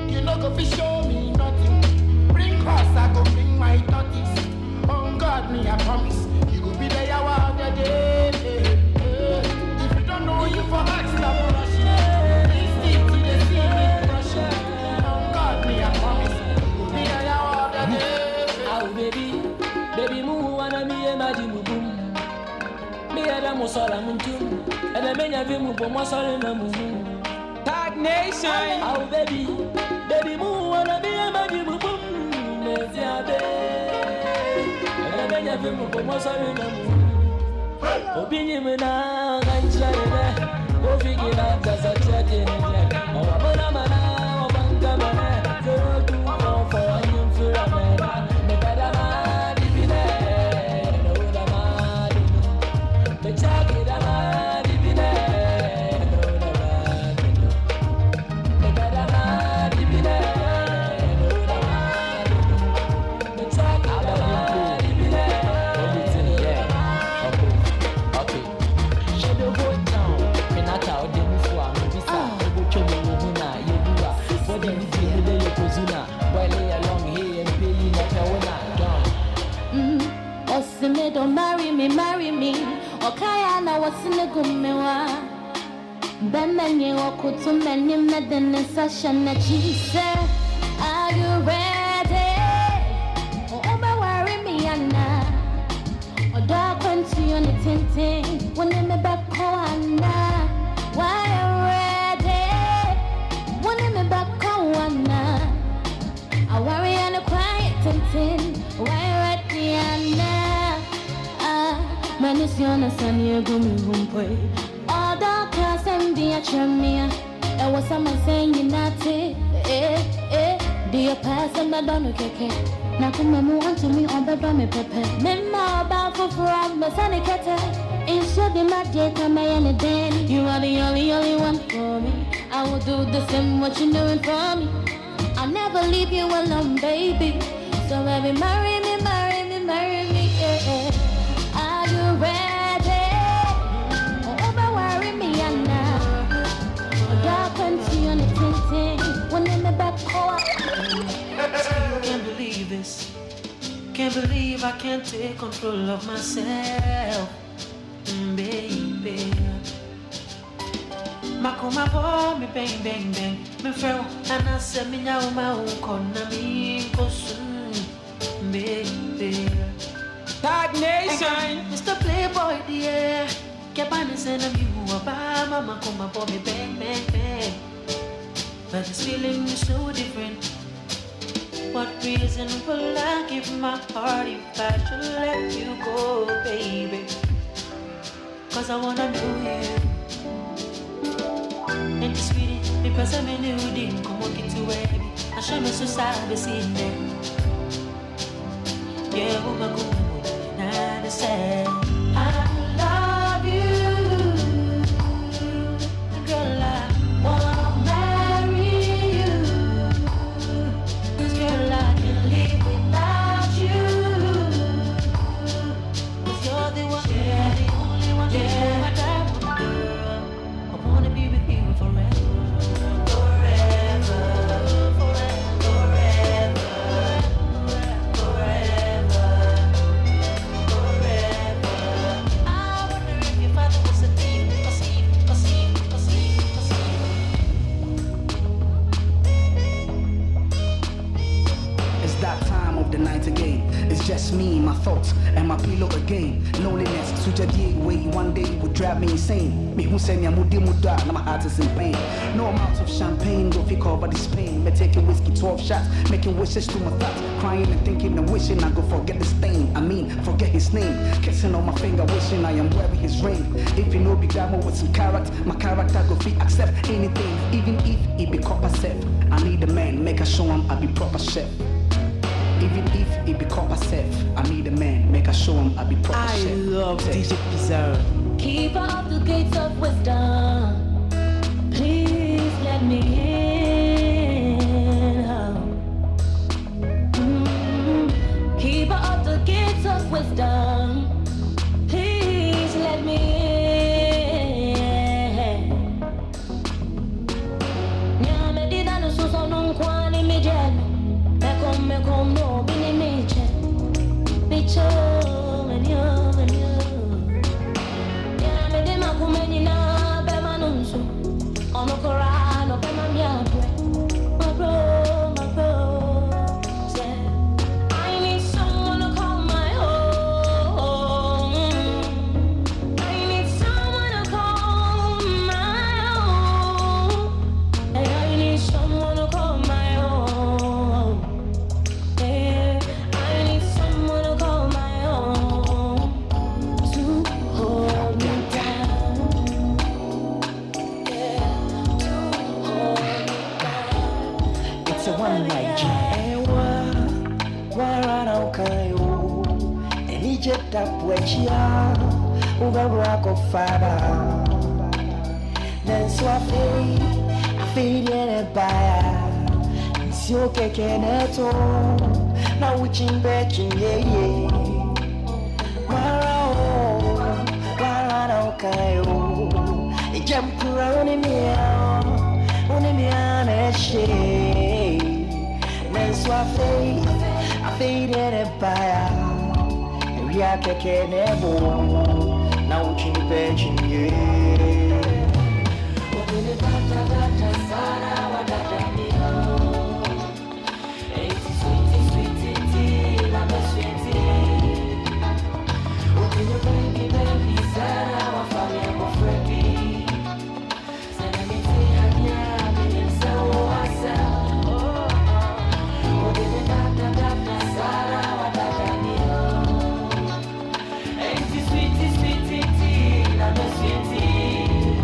You no go fi show me nothing. Bring cross, I go bring my tortoise. On God, me I promise. You go be there while the day. If you don't know you for ask, I'm rushing. Please stick to the sea, rushing. On God, me I promise. You go be there while the day. Oh baby mu wana mi imagine mu boom. Me ada mo sola muntum. And I menya vi mu bo mo sola na mu. Tag Nation. Oh baby mu wanna be a magic boom. Let's have it. I benya vi mu bo mo sorry na mu. Opinion me na ganchare. Go figure out that's a chatting. Oh abona mana, obanga mana. So do for you for a man. Me better man be there. No da man. Me check it out be there. No da man. Me better man be there. Don't marry me. Okay, now what's in the gumewa? Benny or kutu many medin in session that she said, are you ready? Oh, worry me, Anna. Or dark country on the tinting when in the back corner. Why ready? When in the back corner. I worry and a quiet tinting. Why ready, Anna? When it's your son, you're going to pray. All the cast some be a tremia. There was someone saying you not dear person, but don't look okay. Now come and move on to me on the dummy pepe. Memma about for frog, but sunny cutter. Inside the magic, I'm any then. You are the only one for me. I will do the same what you're doing for me. I'll never leave you alone, baby. So baby, marry me, yeah. Are you ready? Over worry me, now. Dark and see on the tinting. When in the back, Can't believe this. Can't believe I can't take control of myself, baby. Makoma bo me bang bang bang. Me feel and I said me now my own corner me kosun, baby. Tag Nation, Mr. Playboy dear. Keep on sending you Obama. Makoma bo me bang bang bang. But this feeling is so different. What reason will I give my heart if I should let you go, baby? Cause I wanna know you. And sweetie, because I'm in you didn't come walk into baby. I show me so sad to see me. Yeah, woman, go, not the same. I love you, girl, I wanna marry you. Girl, I can live without you. 'Cause you're the one, yeah, the only one, yeah, my diamond girl. I wanna be with you forever, forever, forever, forever, forever. I wonder if your father was a thief, a thief, a thief, a thief, a thief. It's that time of the night again. It's just me, my thoughts, and my pillow again. Loneliness, sujadi way one day would drive me insane. Me who say me amudi muda, now my heart is in pain. No amount of champagne will fi cover this pain. Me taking whiskey 12 shots, making wishes to my thoughts, crying and thinking and wishing I go forget the stain. I mean, forget his name, kissing on my finger, wishing I am wearing his ring. If you know be glamour with some character, my character go fi accept anything, even if it be copper set. I need a man, make a show him I be proper chef. Even if it be copper safe, I need a man, make a show him I be proper chef. I love DJ Pizarro. keep out the gates of wisdom. Please let me in. Keep out the gates of wisdom. Please let me in. Nyame di dano suso non kwani mi jen. Me kom no bini mi chen. Bicho menyo. Nyame di makumeni na be manunso. Ono kora no be mamiabwe. My bro. I need someone to call my own. I need someone to call my own. And I need someone to call my own. Yeah, I need someone to call my own. To hold me down. Yeah, to hold me down. It's a one-night job. Warana ukayo Elijeta pwechia Ubebu wako faba Nensu afei yene baya Nsio keke neto Na uchimbe chinyeye Warana ukayo Ijamkura unimia neshe Nensu afei yene baya Ria keke nebo Na uchimbe chinyeye Wabele bata sana wadada nio. Eti sweetie ti la sweetie. Wabele baby sana wafanya kwa Freddy. Sana miti hanya mimi sawa wasa. Wabele bata sana wadada nio. Eti sweetie ti la sweetie.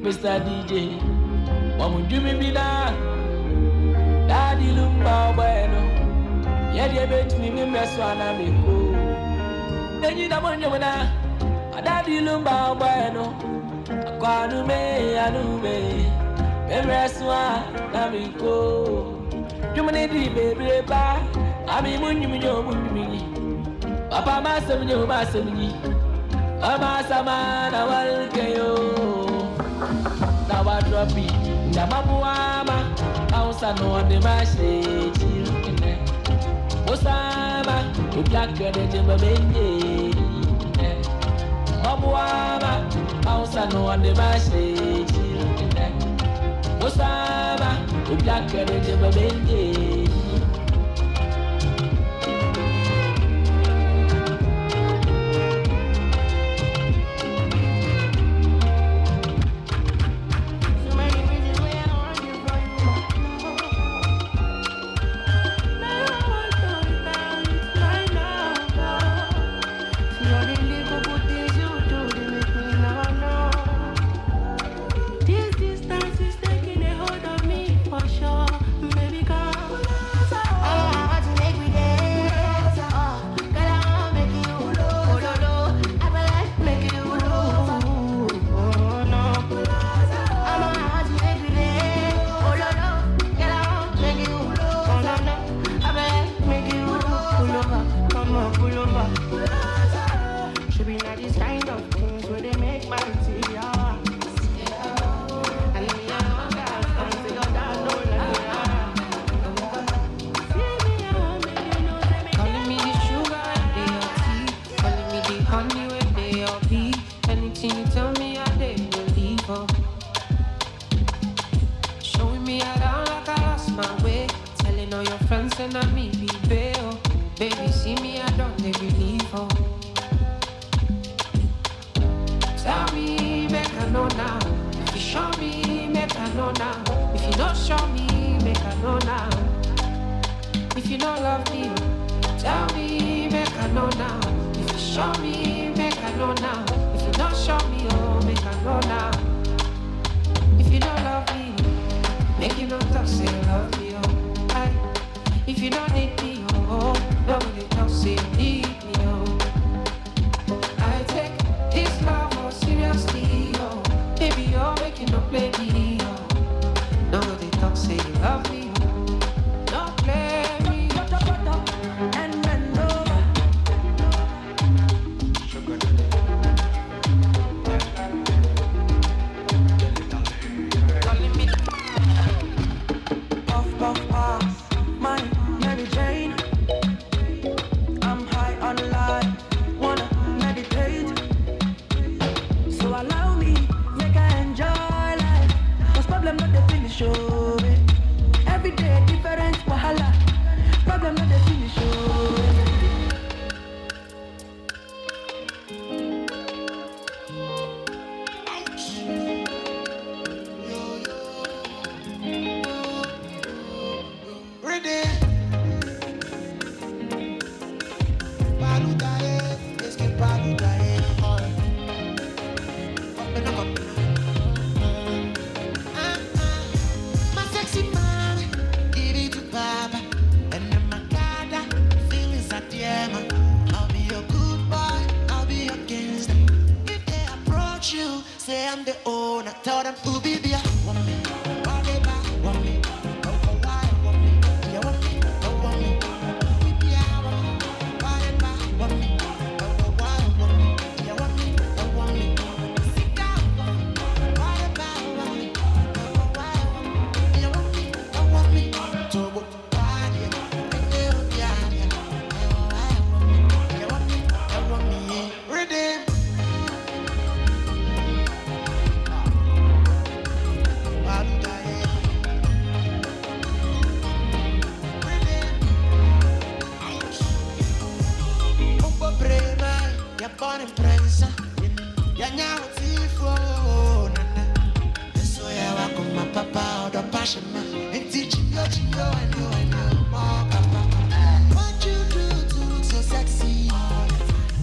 Mr. DJ. Wamu Jimmy Bida, Daddy Lumba Bueno. Yet you bet me, Messwana Miko. Then you don't know when I Daddy Lumba Bueno. Aquanume, Anume, Messwa Namiko. Jumanity, baby, I mean, Munimi, Papa Massam, Massami, Amasaman, I will go. Now I drop it. Namabuama, Ausano on the message. Osama, you black girl, the Jimmy. Mabuama, Ausano on the message. Osama, you black girl, the Jimmy.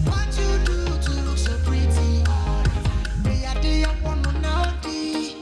What you do to look so pretty? Me a day I wanna know.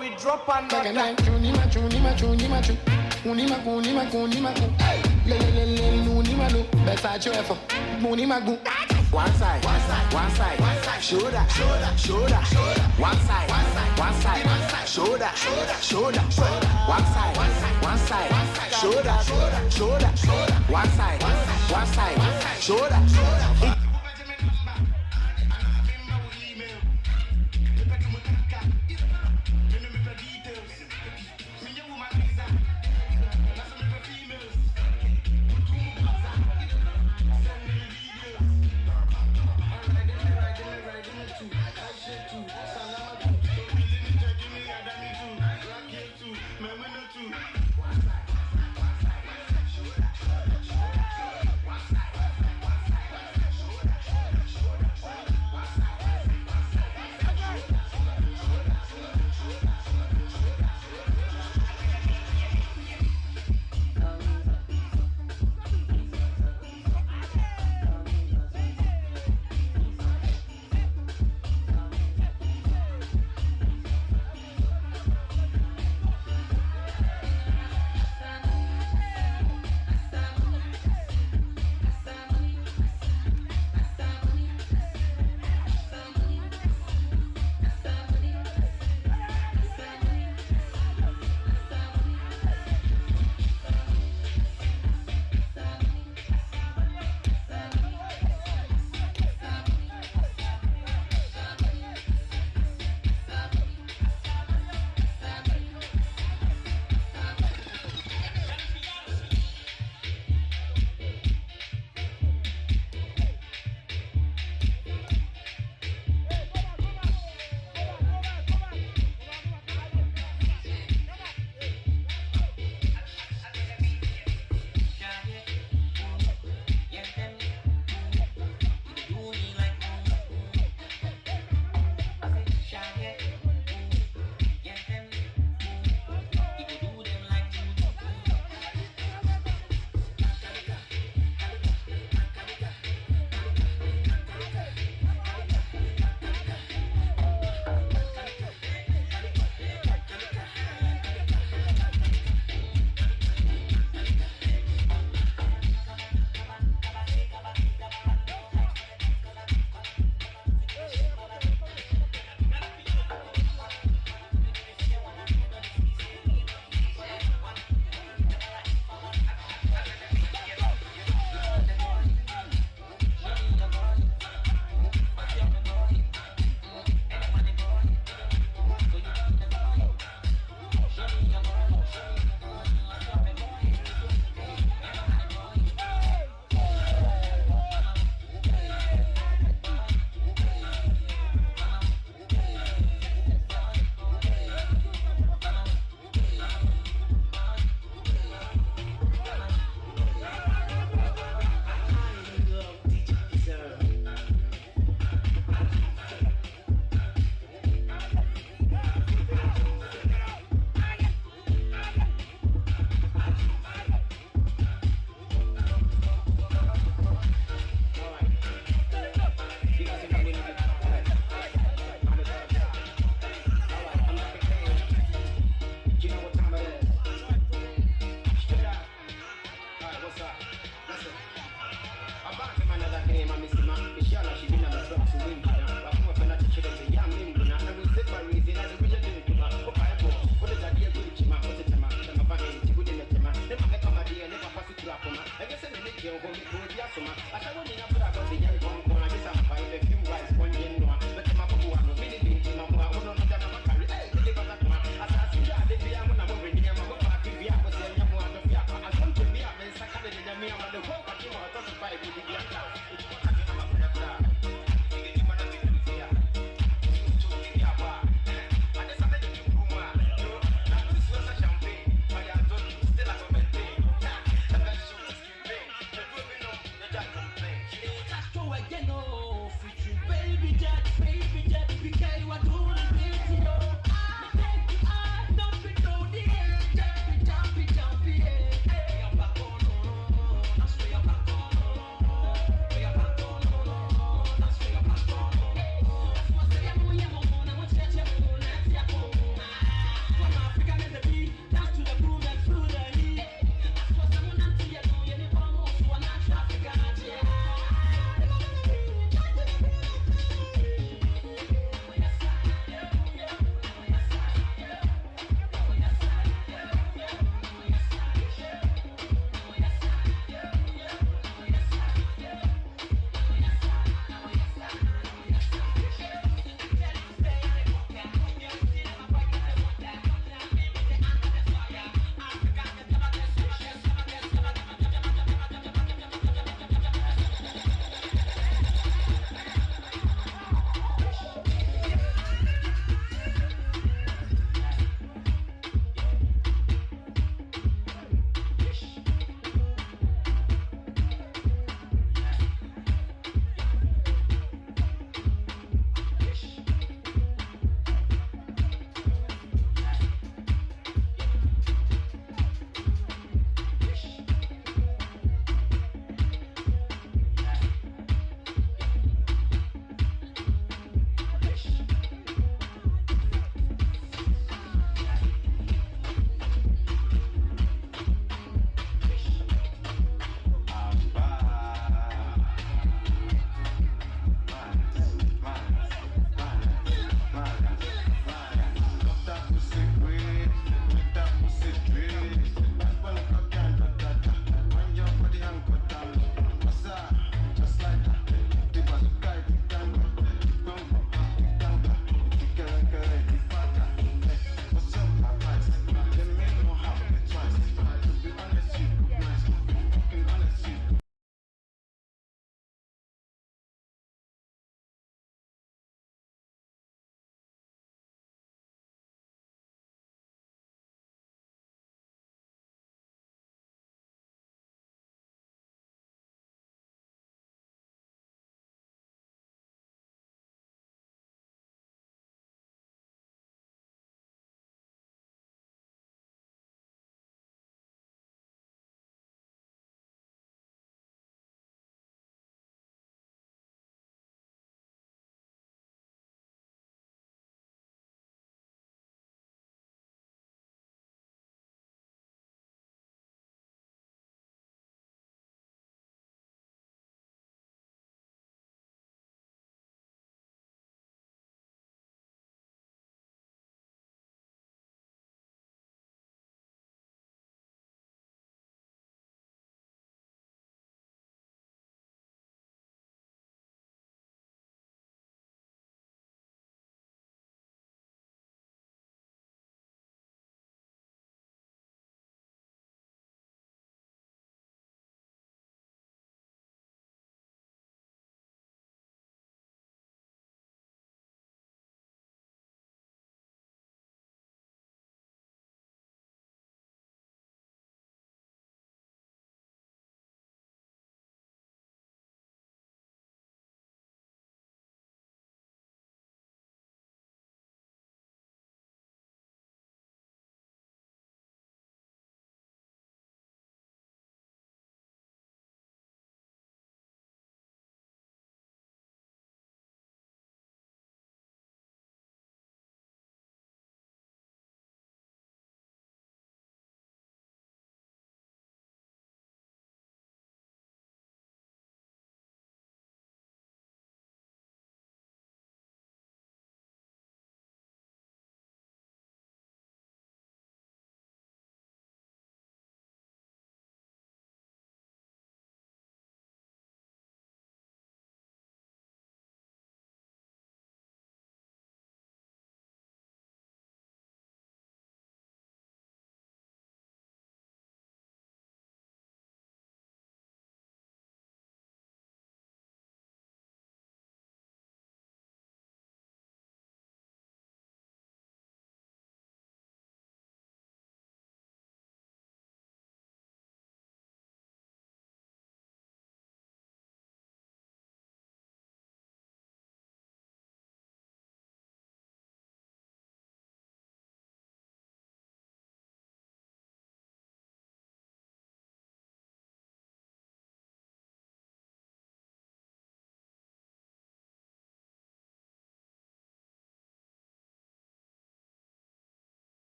We drop on the line. One side, shoulder, shoulder, one side, shoulder, shoulder, one side, shoulder, shoulder, one side, shoulder.